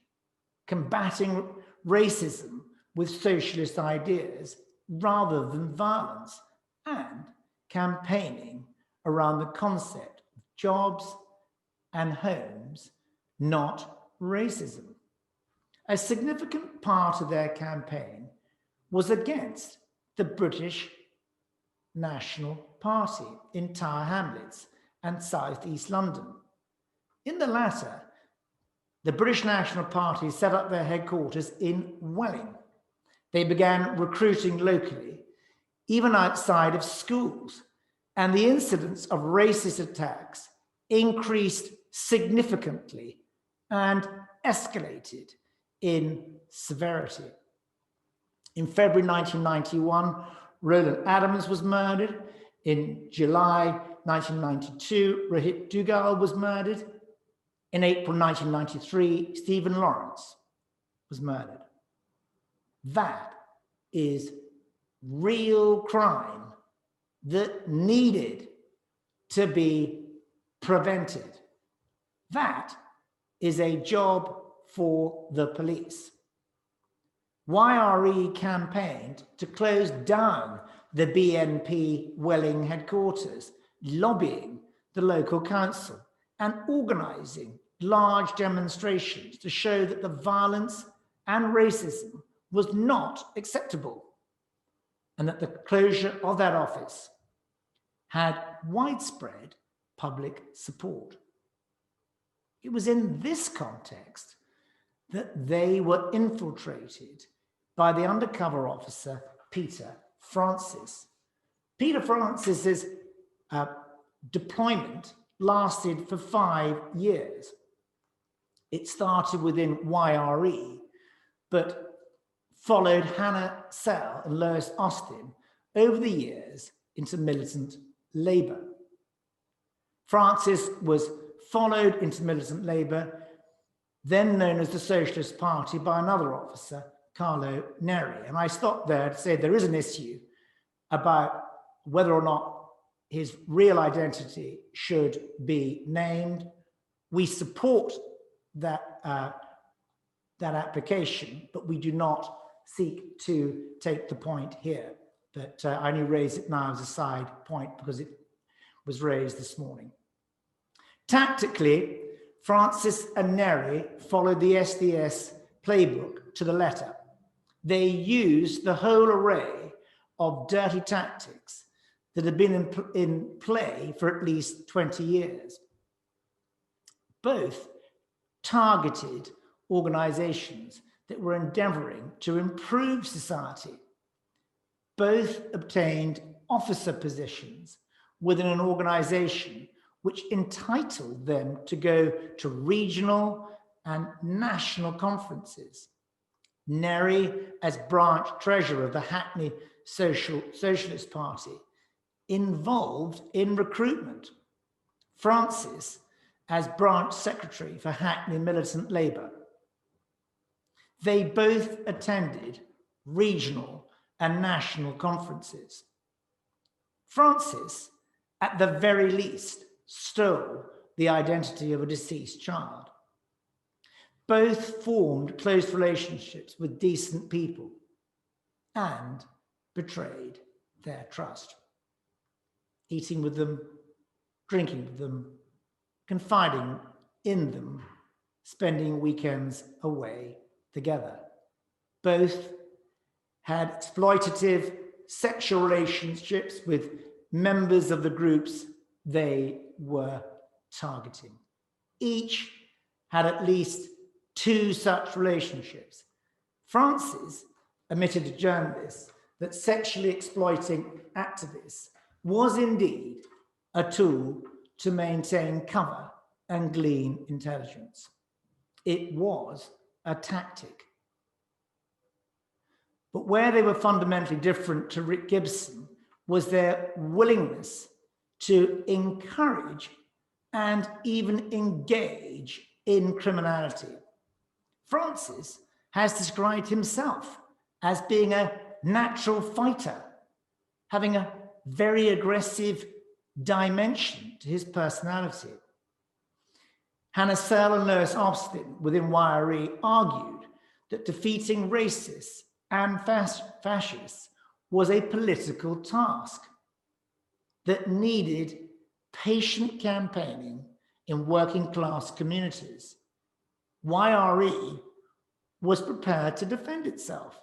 combating racism with socialist ideas rather than violence, and campaigning around the concept of jobs and homes, not racism. A significant part of their campaign was against the British National Party in Tower Hamlets and South East London. In the latter, the British National Party set up their headquarters in Welling. They began recruiting locally, even outside of schools, and the incidence of racist attacks increased significantly and escalated in severity. In February 1991, Roland Adams was murdered. In July 1992, Rohit Dugal was murdered. In April 1993, Stephen Lawrence was murdered. That is real crime that needed to be prevented. That is a job for the police. YRE campaigned to close down the BNP Welling headquarters, lobbying the local council and organising large demonstrations to show that the violence and racism was not acceptable and that the closure of that office had widespread public support. It was in this context that they were infiltrated by the undercover officer, Peter Francis. Peter Francis's deployment lasted for 5 years. It started within YRE, but followed Hannah Sell and Lois Austin over the years into militant Labour. Francis was followed into militant Labour, then known as the Socialist Party, by another officer, Carlo Neri. And I stopped there to say there is an issue about whether or not his real identity should be named. We support that, that application, but we do not seek to take the point here. But I only raise it now as a side point because it was raised this morning. Tactically, Francis and Neri followed the SDS playbook to the letter. They used the whole array of dirty tactics that had been in play for at least 20 years. Both targeted organizations that were endeavoring to improve society. Both obtained officer positions within an organization which entitled them to go to regional and national conferences. Neri, as branch treasurer of the Hackney Socialist Party, involved in recruitment. Francis, as branch secretary for Hackney Militant Labour, They both attended regional and national conferences. Francis, at the very least, stole the identity of a deceased child. Both formed close relationships with decent people and betrayed their trust. Eating with them, drinking with them, confiding in them, spending weekends away together. Both had exploitative sexual relationships with members of the groups they were targeting. Each had at least 2 such relationships. Francis admitted to journalists that sexually exploiting activists was indeed a tool to maintain cover and glean intelligence. It was a tactic. But where they were fundamentally different to Rick Gibson was their willingness to encourage and even engage in criminality. Francis has described himself as being a natural fighter, having a very aggressive dimension to his personality. Hannah Searle and Lois Austin within YRE argued that defeating racists and fascists was a political task that needed patient campaigning in working class communities. YRE was prepared to defend itself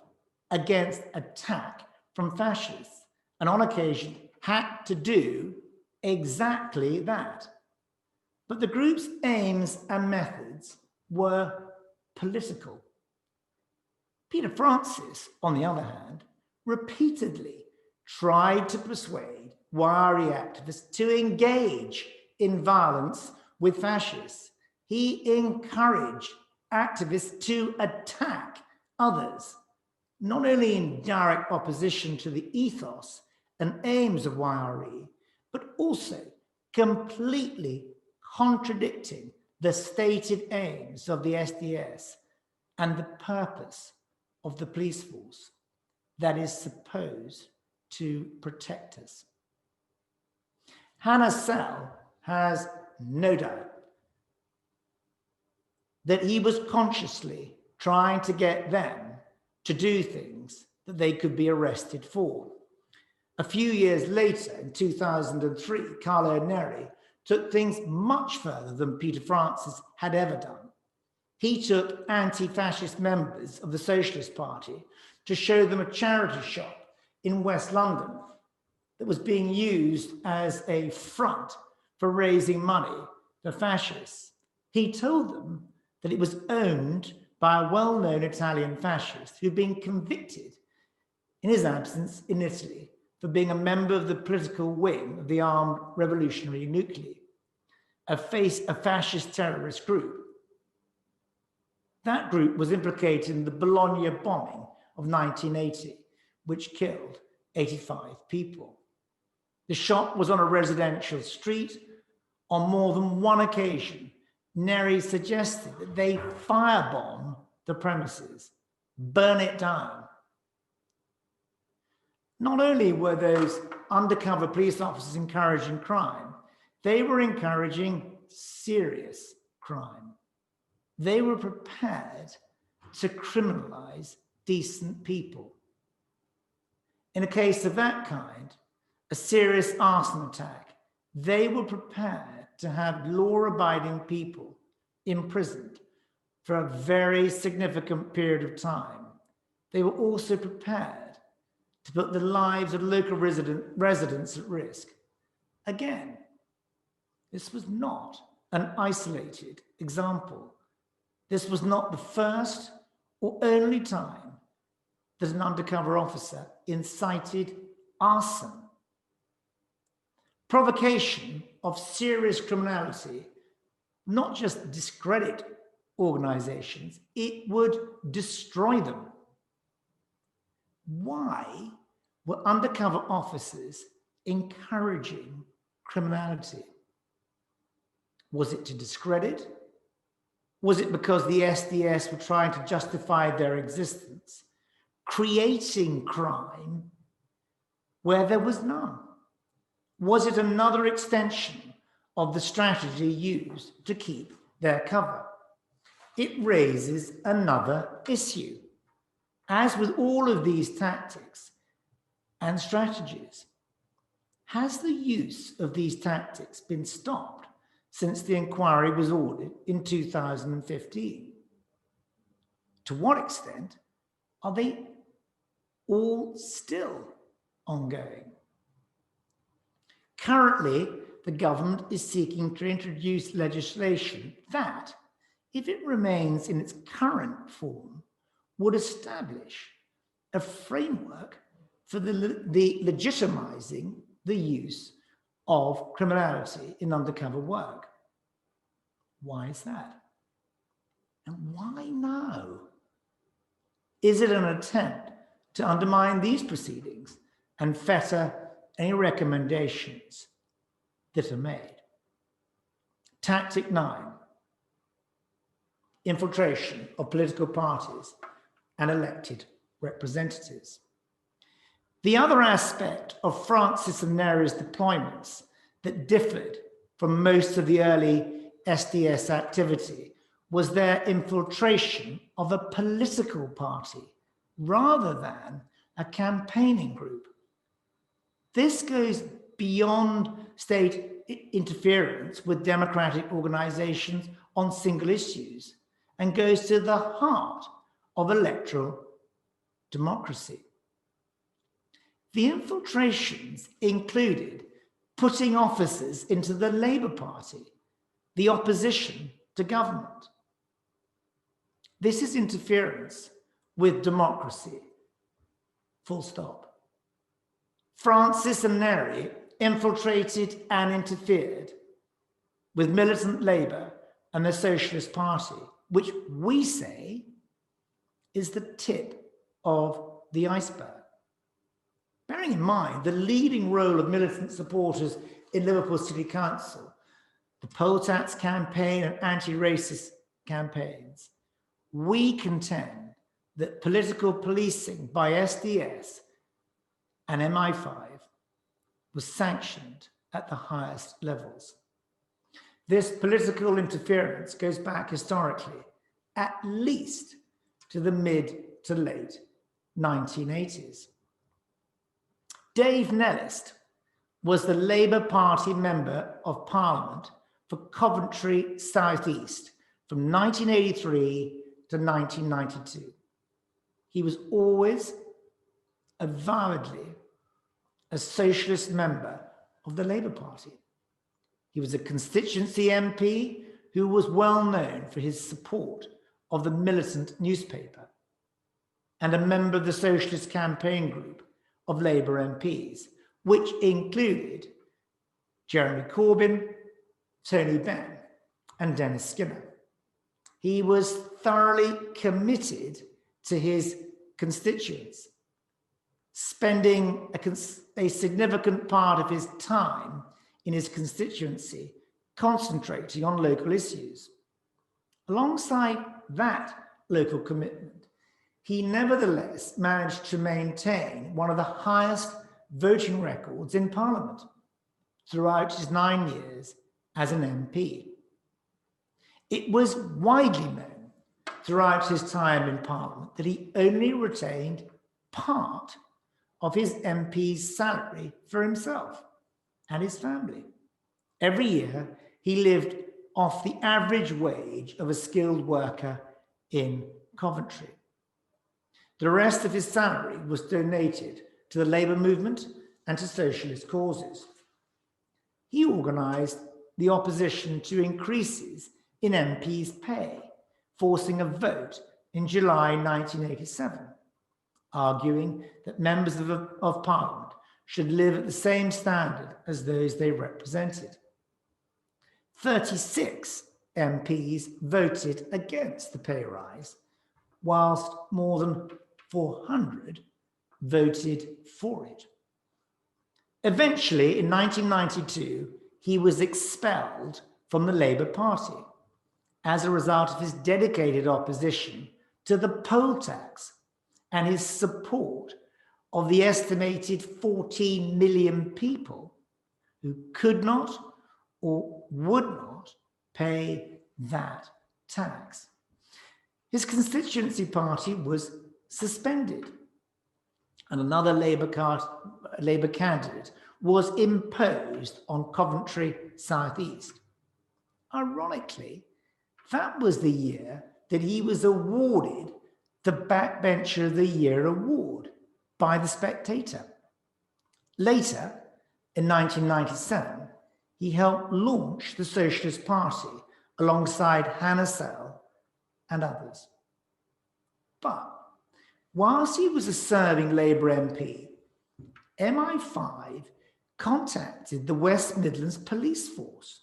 against attack from fascists, and on occasion had to do exactly that. But the group's aims and methods were political. Peter Francis, on the other hand, repeatedly tried to persuade YRE activists to engage in violence with fascists. He encouraged activists to attack others, not only in direct opposition to the ethos and aims of YRE, but also completely contradicting the stated aims of the SDS and the purpose of the police force that is supposed to protect us. Hannah Searle has no doubt that he was consciously trying to get them to do things that they could be arrested for. A few years later, in 2003, Carlo Neri took things much further than Peter Francis had ever done. He took anti-fascist members of the Socialist Party to show them a charity shop in West London that was being used as a front for raising money for fascists. He told them that it was owned by a well-known Italian fascist who'd been convicted in his absence in Italy for being a member of the political wing of the Armed Revolutionary Nuclei, a fascist terrorist group. That group was implicated in the Bologna bombing of 1980, which killed 85 people. The shop was on a residential street. On more than one occasion, Neri suggested that they firebomb the premises, burn it down. Not only were those undercover police officers encouraging crime, they were encouraging serious crime. They were prepared to criminalize decent people. In a case of that kind, a serious arson attack, they were prepared to have law-abiding people imprisoned for a very significant period of time. They were also prepared to put the lives of local residents at risk. Again, this was not an isolated example. This was not the first or only time that an undercover officer incited arson. Provocation of serious criminality, not just discredit organizations, it would destroy them. Why were undercover officers encouraging criminality? Was it to discredit? Was it because the SDS were trying to justify their existence, creating crime where there was none? Was it another extension of the strategy used to keep their cover? It raises another issue. As with all of these tactics and strategies, has the use of these tactics been stopped since the inquiry was ordered in 2015? To what extent are they all still ongoing? Currently, the government is seeking to introduce legislation that, if it remains in its current form, would establish a framework for the legitimizing the use of criminality in undercover work. Why is that? And why now? Is it an attempt to undermine these proceedings and fetter any recommendations that are made? Tactic 9, infiltration of political parties and elected representatives. The other aspect of Francis and Mary's deployments that differed from most of the early SDS activity was their infiltration of a political party rather than a campaigning group. This goes beyond state interference with democratic organizations on single issues and goes to the heart of electoral democracy. The infiltrations included putting officers into the Labour Party, the opposition to government. This is interference with democracy, full stop. Francis and Mary infiltrated and interfered with militant Labour and the Socialist Party, which we say is the tip of the iceberg. Bearing in mind the leading role of militant supporters in Liverpool City Council, the poll tax campaign and anti-racist campaigns, we contend that political policing by SDS and MI5 was sanctioned at the highest levels. This political interference goes back historically, at least to the mid to late 1980s. Dave Nellist was the Labour Party Member of Parliament for Coventry South East from 1983 to 1992. He was always avowedly a socialist member of the Labour Party. He was a constituency MP who was well known for his support of the militant newspaper and a member of the Socialist Campaign Group of Labour MPs, which included Jeremy Corbyn, Tony Benn, and Dennis Skinner. He was thoroughly committed to his constituents, spending a significant part of his time in his constituency concentrating on local issues. Alongside that local commitment, he nevertheless managed to maintain one of the highest voting records in Parliament throughout his 9 years as an MP. It was widely known throughout his time in Parliament that he only retained part of his MP's salary for himself and his family. Every year, he lived off the average wage of a skilled worker in Coventry. The rest of his salary was donated to the Labour movement and to socialist causes. He organised the opposition to increases in MPs' pay, forcing a vote in July 1987, arguing that members of Parliament should live at the same standard as those they represented. 36 MPs voted against the pay rise, whilst more than 400 voted for it. Eventually, in 1992, he was expelled from the Labour Party as a result of his dedicated opposition to the poll tax and his support of the estimated 14 million people who could not or would not pay that tax. His constituency party was suspended, and another Labour candidate was imposed on Coventry South East. Ironically, that was the year that he was awarded the Backbencher of the Year award by The Spectator. Later, in 1997, he helped launch the Socialist Party alongside Hannah Sell and others. But whilst he was a serving Labour MP, MI5 contacted the West Midlands Police Force,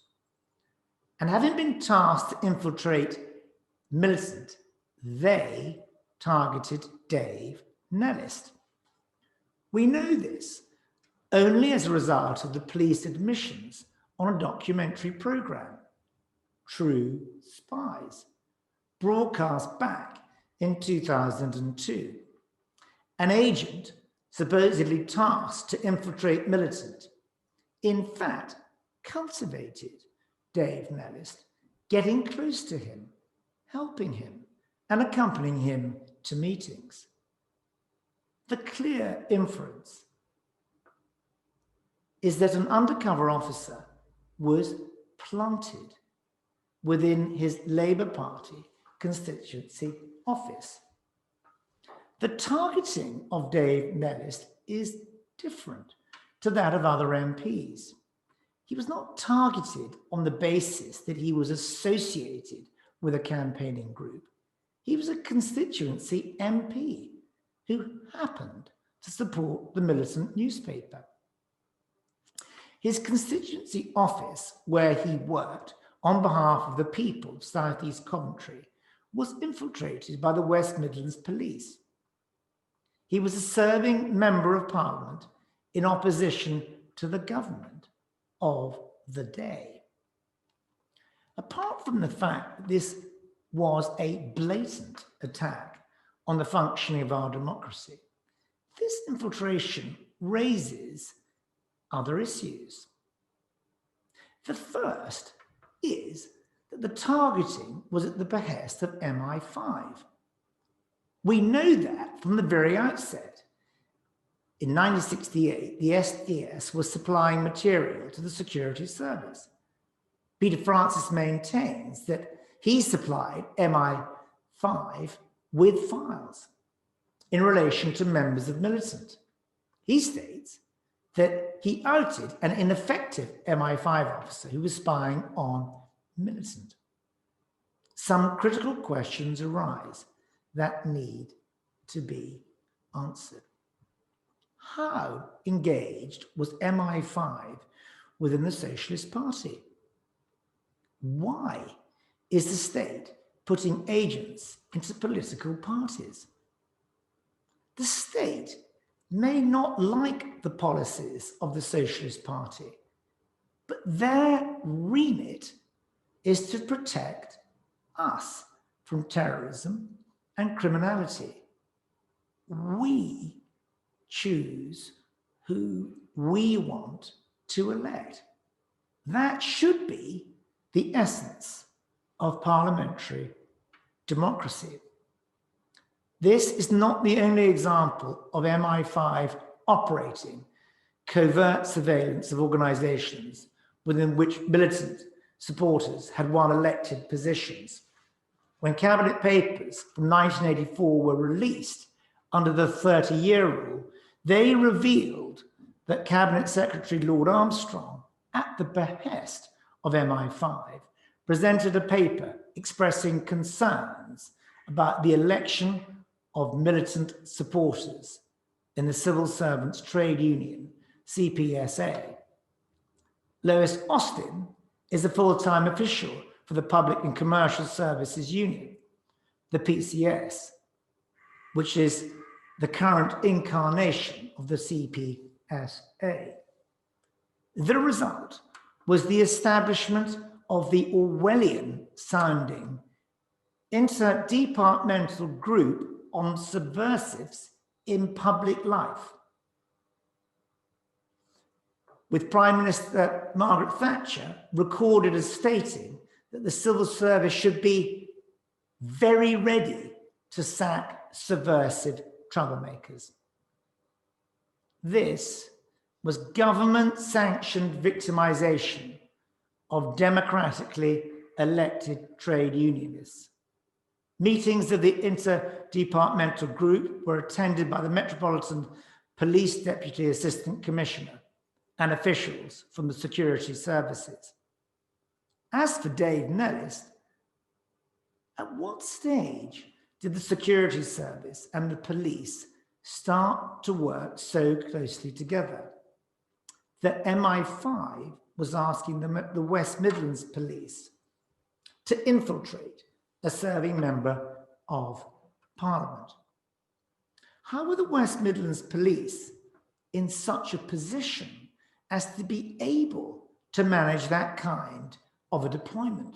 and having been tasked to infiltrate militant, they targeted Dave Nellist. We know this only as a result of the police admissions on a documentary programme, True Spies, broadcast back in 2002. An agent supposedly tasked to infiltrate militant, in fact, cultivated Dave Nellist, getting close to him, helping him, and accompanying him to meetings. The clear inference is that an undercover officer was planted within his Labour Party constituency office. The targeting of Dave Nellist is different to that of other MPs. He was not targeted on the basis that he was associated with a campaigning group. He was a constituency MP who happened to support the militant newspaper. His constituency office, where he worked on behalf of the people of South East Coventry, was infiltrated by the West Midlands Police. He was a serving Member of Parliament in opposition to the government of the day. Apart from the fact that this was a blatant attack on the functioning of our democracy, this infiltration raises other issues. The first is that the targeting was at the behest of MI5. We know that from the very outset. In 1968, the SDS was supplying material to the security service. Peter Francis maintains that he supplied MI5 with files in relation to members of militant. He states that he outed an ineffective MI5 officer who was spying on militant. Some critical questions arise that need to be answered. How engaged was MI5 within the Socialist Party? Why is the state putting agents into political parties? The state may not like the policies of the Socialist Party, but their remit is to protect us from terrorism and criminality. We choose who we want to elect. That should be the essence of parliamentary democracy. This is not the only example of MI5 operating covert surveillance of organizations within which militant supporters had won elected positions. When cabinet papers from 1984 were released under the 30-year rule, they revealed that Cabinet Secretary Lord Armstrong, at the behest of MI5, presented a paper expressing concerns about the election of militant supporters in the Civil Servants Trade Union, CPSA. Lois Austin is a full-time official for the Public and Commercial Services Union, the PCS, which is the current incarnation of the CPSA. The result was the establishment of the Orwellian sounding interdepartmental group on subversives in public life, with Prime Minister Margaret Thatcher recorded as stating that the civil service should be very ready to sack subversive troublemakers. This was government-sanctioned victimization of democratically elected trade unionists. Meetings of the interdepartmental group were attended by the Metropolitan Police Deputy Assistant Commissioner and officials from the security services. As for Dave Nellis, at what stage did the security service and the police start to work so closely together that MI5 was asking the West Midlands Police to infiltrate a serving member of Parliament? How were the West Midlands Police in such a position as to be able to manage that kind of a deployment?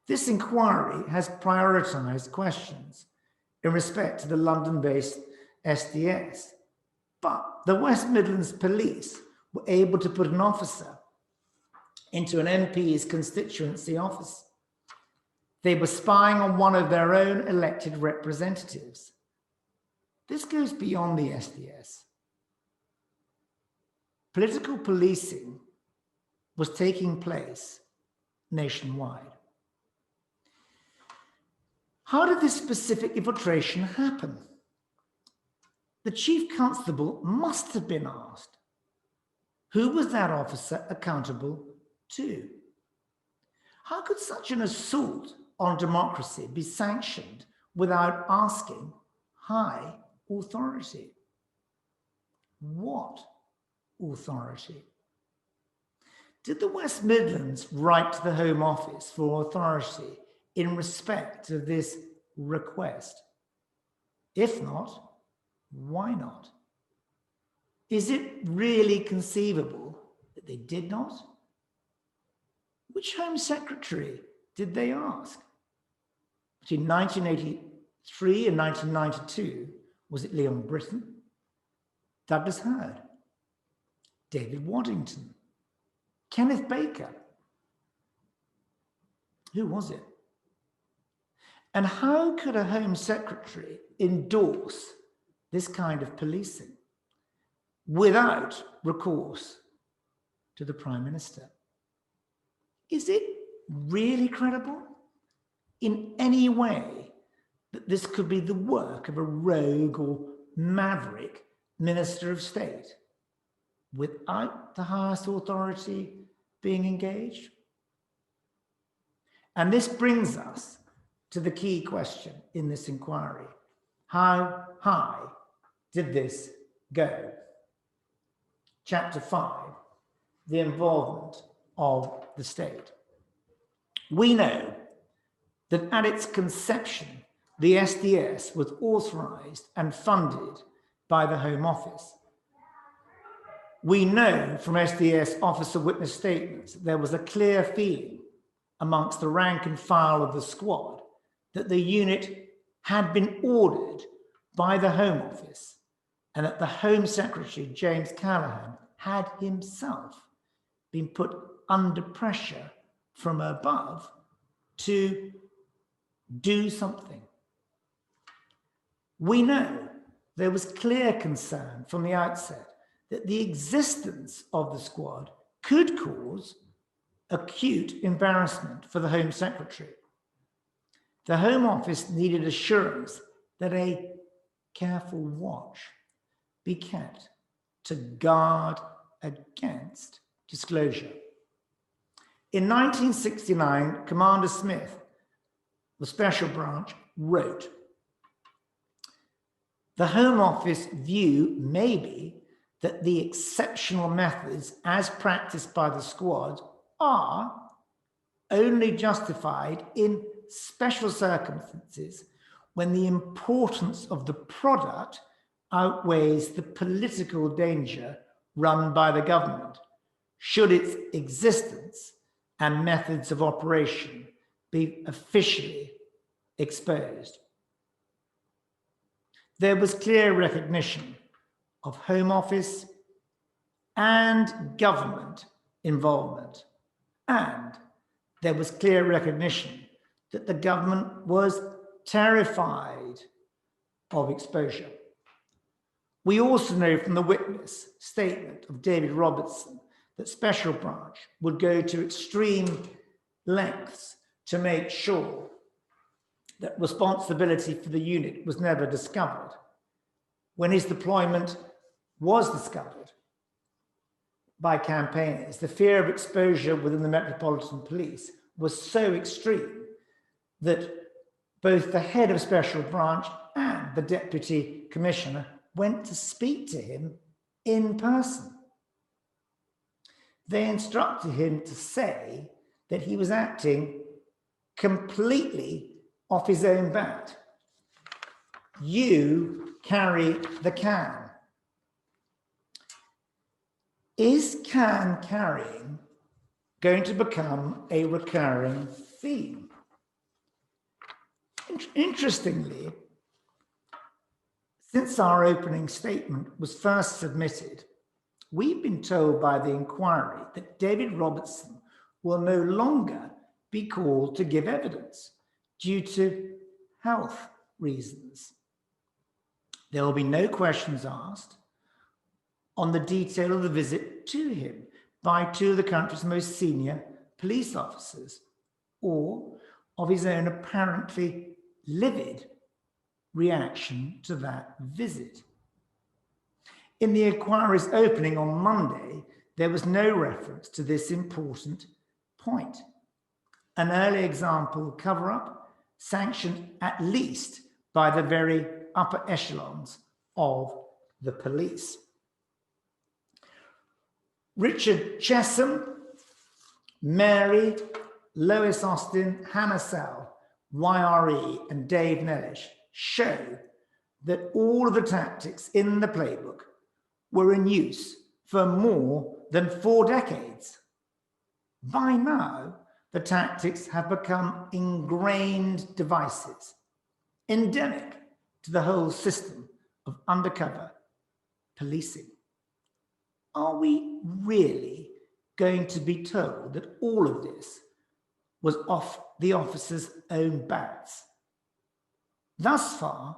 This inquiry has prioritised questions in respect to the London-based SDS, but the West Midlands Police were able to put an officer into an MP's constituency office. They were spying on one of their own elected representatives. This goes beyond the SDS. Political policing was taking place nationwide. How did this specific infiltration happen? The chief constable must have been asked, who was that officer accountable to? How could such an assault on democracy be sanctioned without asking high authority? What authority? Did the West Midlands write to the Home Office for authority in respect of this request? If not, why not? Is it really conceivable that they did not? Which Home Secretary did they ask? Between 1983 and 1992, was it Leon Britton, Douglas Hurd, David Waddington, Kenneth Baker? Who was it? And how could a Home Secretary endorse this kind of policing without recourse to the Prime Minister? Is it really credible in any way that this could be the work of a rogue or maverick Minister of State without the highest authority being engaged? And this brings us to the key question in this inquiry. How high did this go? Chapter 5, the involvement of the state. We know that at its conception, the SDS was authorised and funded by the Home Office. We know from SDS officer witness statements there was a clear feeling amongst the rank and file of the squad that the unit had been ordered by the Home Office and that the Home Secretary, James Callaghan, had himself been put under pressure from above to do something. We know there was clear concern from the outset that the existence of the squad could cause acute embarrassment for the Home Secretary. The Home Office needed assurance that a careful watch be kept to guard against disclosure. In 1969, Commander Smith, the Special Branch, wrote, "The Home Office view may be that the exceptional methods as practiced by the squad are only justified in special circumstances when the importance of the product outweighs the political danger run by the government, should its existence and methods of operation be officially exposed. There was clear recognition of Home Office and government involvement, and there was clear recognition that the government was terrified of exposure. We also know from the witness statement of David Robertson that Special Branch would go to extreme lengths to make sure that responsibility for the unit was never discovered. When his deployment was discovered by campaigners, the fear of exposure within the Metropolitan Police was so extreme that both the head of Special Branch and the Deputy Commissioner went to speak to him in person. They instructed him to say that he was acting completely off his own bat. You carry the can. Is can carrying going to become a recurring theme? Interestingly, since our opening statement was first submitted, we've been told by the inquiry that David Robertson will no longer be called to give evidence due to health reasons. There will be no questions asked on the detail of the visit to him by two of the country's most senior police officers, or of his own apparently livid reaction to that visit. In the inquiry's opening on Monday, there was no reference to this important point. An early example of cover-up, sanctioned at least by the very upper echelons of the police. Richard Chessum, Mary, Lois Austin, Hannah Sell, YRE, and Dave Nellish show that all of the tactics in the playbook were in use for more than 4 decades. By now, the tactics have become ingrained devices, endemic to the whole system of undercover policing. Are we really going to be told that all of this was off the officers' own bats? Thus far,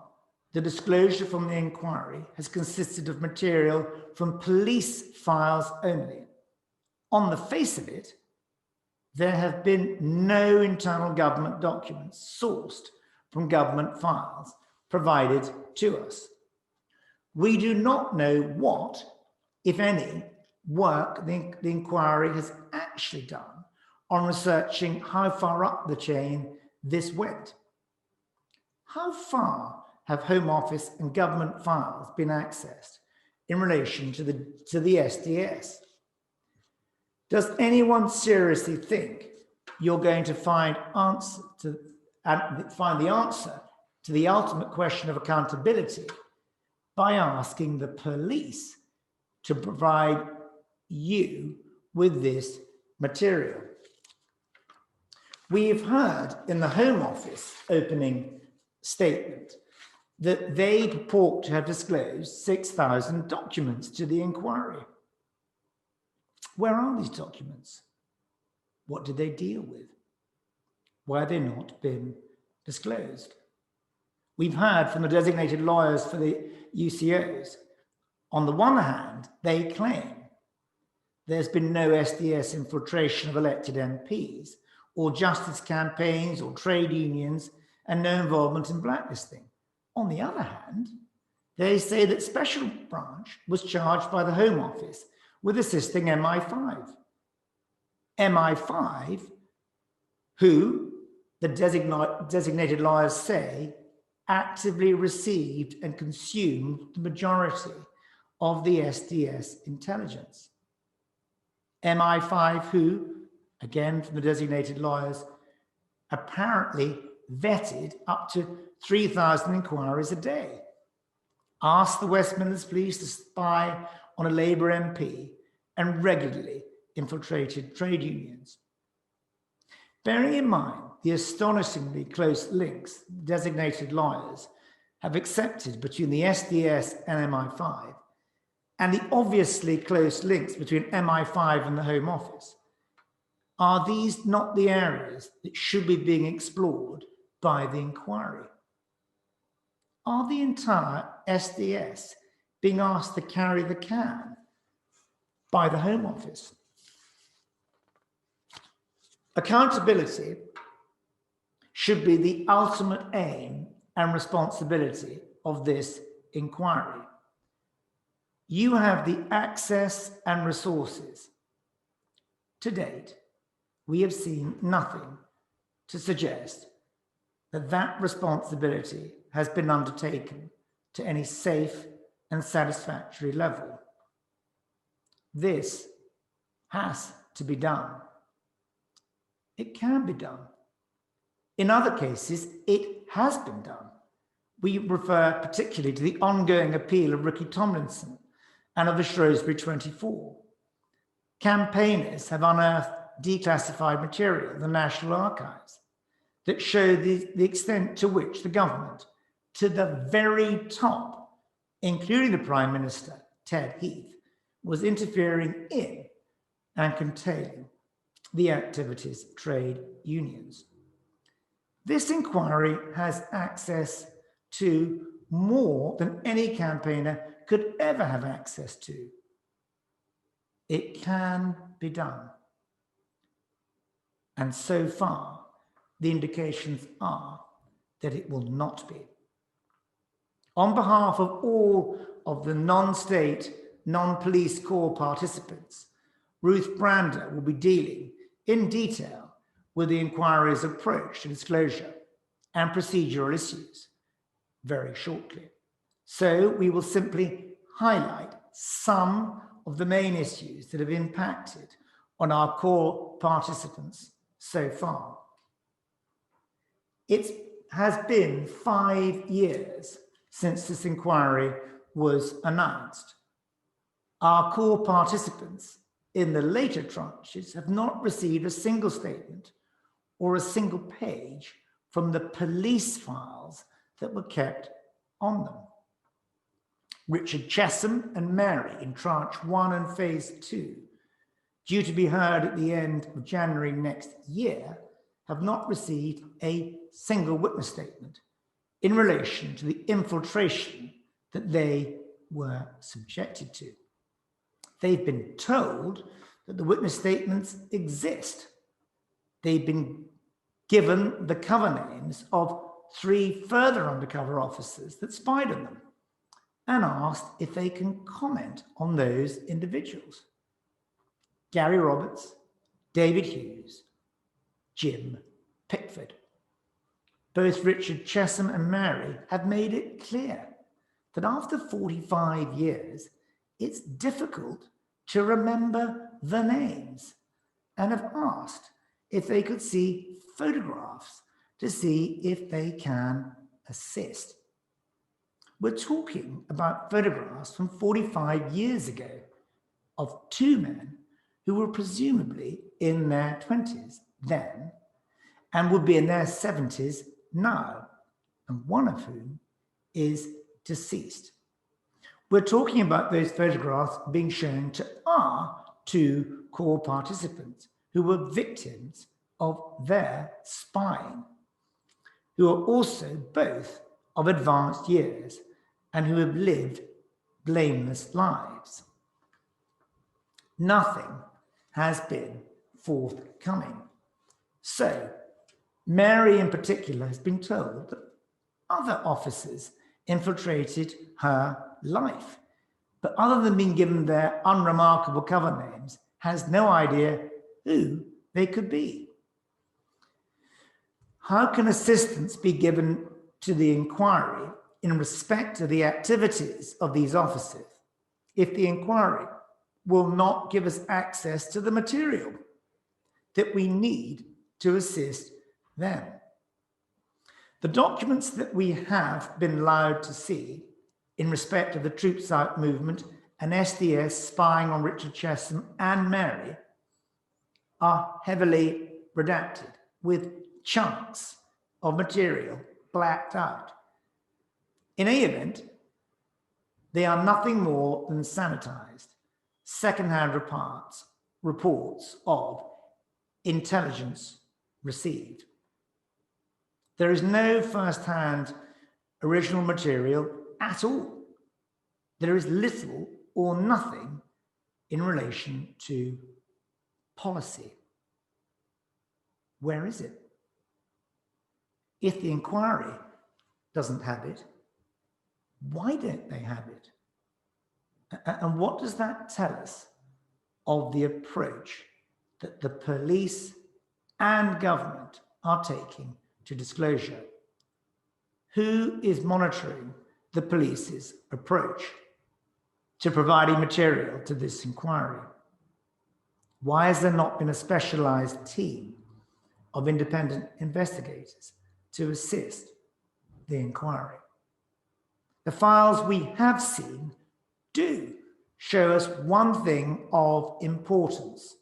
the disclosure from the inquiry has consisted of material from police files only. On the face of it, there have been no internal government documents sourced from government files provided to us. We do not know what, if any, work the inquiry has actually done on researching how far up the chain this went. How far have Home Office and government files been accessed in relation to the SDS? Does anyone seriously think you're going to find the answer to the ultimate question of accountability by asking the police to provide you with this material? We've heard in the Home Office opening statement that they purport to have disclosed 6,000 documents to the inquiry. Where are these documents? What did they deal with? Why have they not been disclosed? We've heard from the designated lawyers for the UCOs. On the one hand, they claim there's been no SDS infiltration of elected MPs or justice campaigns or trade unions and no involvement in blacklisting. On the other hand, they say that Special Branch was charged by the Home Office with assisting MI5. MI5, who the designated lawyers say actively received and consumed the majority of the SDS intelligence. MI5, who, again from the designated lawyers, apparently vetted up to 3,000 inquiries a day, asked the West Midlands Police to spy on a Labour MP, and regularly infiltrated trade unions. Bearing in mind the astonishingly close links designated lawyers have accepted between the SDS and MI5, and the obviously close links between MI5 and the Home Office, are these not the areas that should be being explored by the inquiry? Are the entire SDS being asked to carry the can by the Home Office? Accountability should be the ultimate aim and responsibility of this inquiry. You have the access and resources. To date, we have seen nothing to suggest that that responsibility has been undertaken to any safe and satisfactory level. This has to be done. It can be done. In other cases, it has been done. We refer particularly to the ongoing appeal of Ricky Tomlinson and of the Shrewsbury 24. Campaigners have unearthed declassified material in the National Archives that show the extent to which the government, to the very top, including the Prime Minister, Ted Heath, was interfering in and containing the activities of trade unions. This inquiry has access to more than any campaigner could ever have access to. It can be done. And so far, the indications are that it will not be. On behalf of all of the non-state, non-police corps participants, Ruth Brander will be dealing in detail with the inquiry's approach to disclosure and procedural issues very shortly. So we will simply highlight some of the main issues that have impacted on our core participants so far. It has been 5 years since this inquiry was announced. Our core participants in the later tranches have not received a single statement or a single page from the police files that were kept on them. Richard Chessum and Mary in Tranche 1 and Phase 2, due to be heard at the end of January next year, have not received a single witness statement in relation to the infiltration that they were subjected to. They've been told that the witness statements exist. They've been given the cover names of 3 further undercover officers that spied on them and asked if they can comment on those individuals. Gary Roberts, David Hughes, Jim Pickford. Both Richard Chessum and Mary have made it clear that after 45 years, it's difficult to remember the names and have asked if they could see photographs to see if they can assist. We're talking about photographs from 45 years ago of 2 men who were presumably in their 20s then and would be in their 70s now, and one of whom is deceased. We're talking about those photographs being shown to our 2 core participants who were victims of their spying, who are also both of advanced years and who have lived blameless lives. Nothing has been forthcoming. So, Mary in particular has been told that other officers infiltrated her life, but other than being given their unremarkable cover names, has no idea who they could be. How can assistance be given to the inquiry in respect to the activities of these officers if the inquiry will not give us access to the material that we need to assist them? The documents that we have been allowed to see in respect of the Troops Out movement and SDS spying on Richard Chessum and Mary are heavily redacted. with chunks of material blacked out. In any event, they are nothing more than sanitized, second-hand reports of intelligence received. There is no first-hand original material at all. There is little or nothing in relation to policy. Where is it? If the inquiry doesn't have it, why don't they have it? And what does that tell us of the approach that the police and government are taking to disclosure? Who is monitoring the police's approach to providing material to this inquiry? Why has there not been a specialized team of independent investigators to assist the inquiry? The files we have seen do show us one thing of importance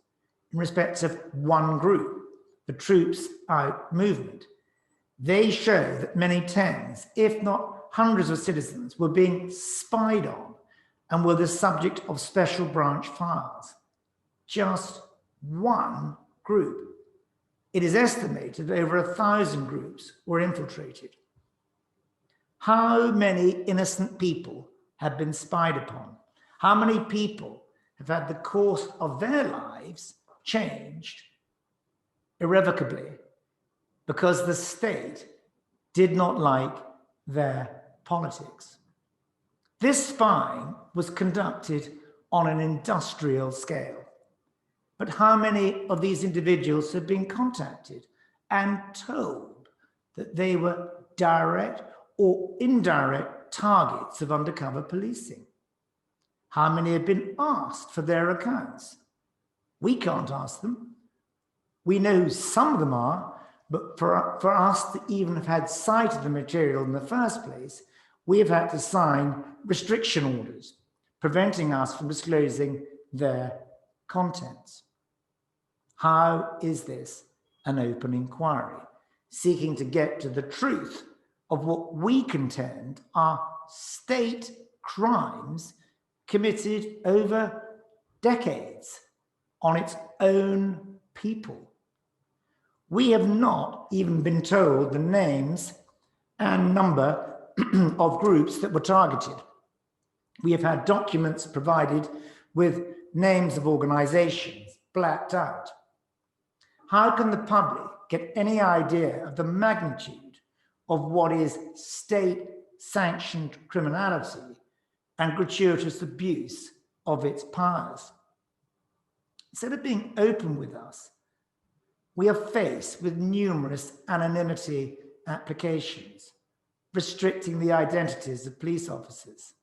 in respect of one group, the Troops Out movement. They show that many tens, if not hundreds of citizens were being spied on and were the subject of special branch files. Just one group. It is estimated that over 1,000 groups were infiltrated. How many innocent people have been spied upon? How many people have had the course of their lives changed irrevocably because the state did not like their politics? This spying was conducted on an industrial scale. But how many of these individuals have been contacted and told that they were direct or indirect targets of undercover policing? How many have been asked for their accounts? We can't ask them. We know who some of them are, but for us to even have had sight of the material in the first place, we have had to sign restriction orders, preventing us from disclosing their contents. How is this an open inquiry, seeking to get to the truth of what we contend are state crimes committed over decades on its own people? We have not even been told the names and number of groups that were targeted. We have had documents provided with names of organizations blacked out. How can the public get any idea of the magnitude of what is state-sanctioned criminality and gratuitous abuse of its powers? Instead of being open with us, we are faced with numerous anonymity applications, restricting the identities of police officers.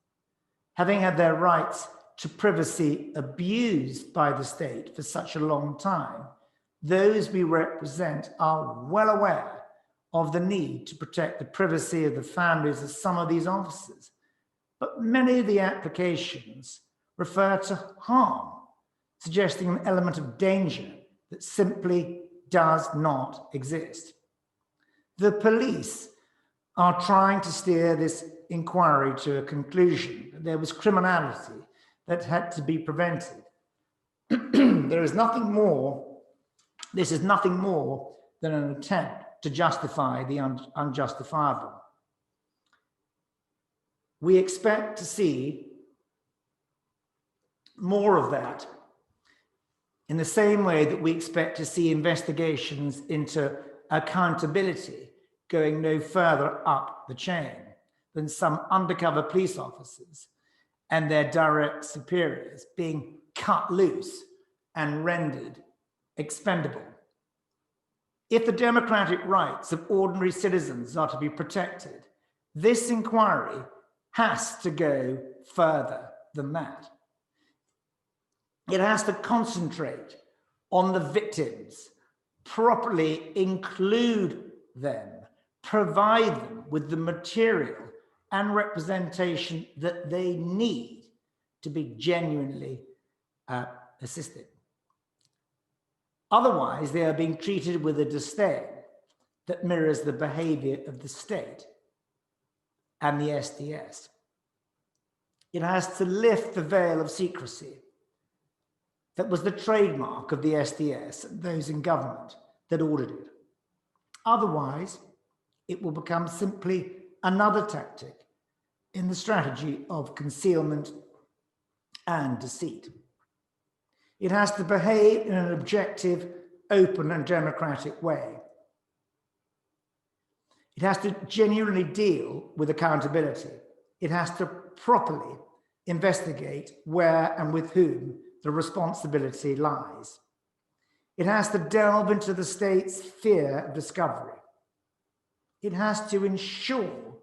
Having had their rights to privacy abused by the state for such a long time, those we represent are well aware of the need to protect the privacy of the families of some of these officers. But many of the applications refer to harm, suggesting an element of danger that simply does not exist. The police are trying to steer this inquiry to a conclusion that there was criminality that had to be prevented. This is nothing more than an attempt to justify the unjustifiable. We expect to see more of that in the same way that we expect to see investigations into accountability going no further up the chain than some undercover police officers and their direct superiors being cut loose and rendered expendable. If the democratic rights of ordinary citizens are to be protected, this inquiry has to go further than that. It has to concentrate on the victims, properly include them, provide them with the material and representation that they need to be genuinely assisted. Otherwise, they are being treated with a disdain that mirrors the behavior of the state and the SDS. It has to lift the veil of secrecy that was the trademark of the SDS and those in government that ordered it. Otherwise, it will become simply another tactic in the strategy of concealment and deceit. It has to behave in an objective, open and democratic way. It has to genuinely deal with accountability. It has to properly investigate where and with whom the responsibility lies. It has to delve into the state's fear of discovery. It has to ensure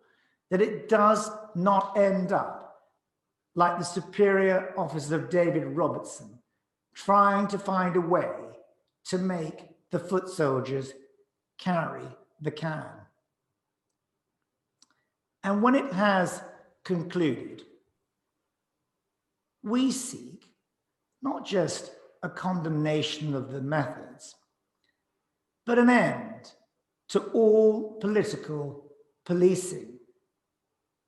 that it does not end up like the superior officer of David Robertson, trying to find a way to make the foot soldiers carry the can. And when it has concluded, we seek not just a condemnation of the methods, but an end to all political policing,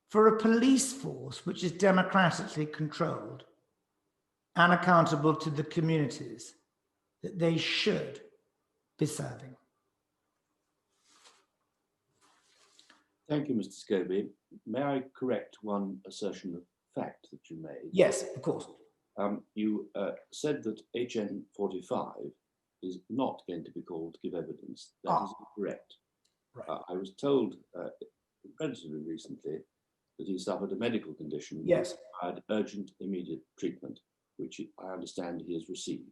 for a police force which is democratically controlled and accountable to the communities that they should be serving. Thank you, Mr. Scobie. May I correct one assertion of fact that you made? Yes, of course. You said that HN 45 is not going to be called to give evidence. That is incorrect. Right. I was told relatively recently that he suffered a medical condition Yes. that required urgent, immediate treatment, which I understand he has received.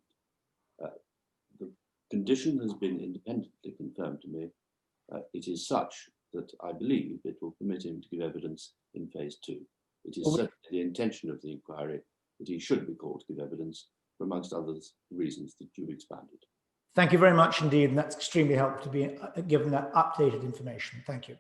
The condition has been independently confirmed to me. It is such that I believe it will permit him to give evidence in phase 2. It is certainly the intention of the inquiry that he should be called to give evidence, for amongst others reasons that you've expounded. Thank you very much indeed, and that's extremely helpful to be given that updated information. Thank you.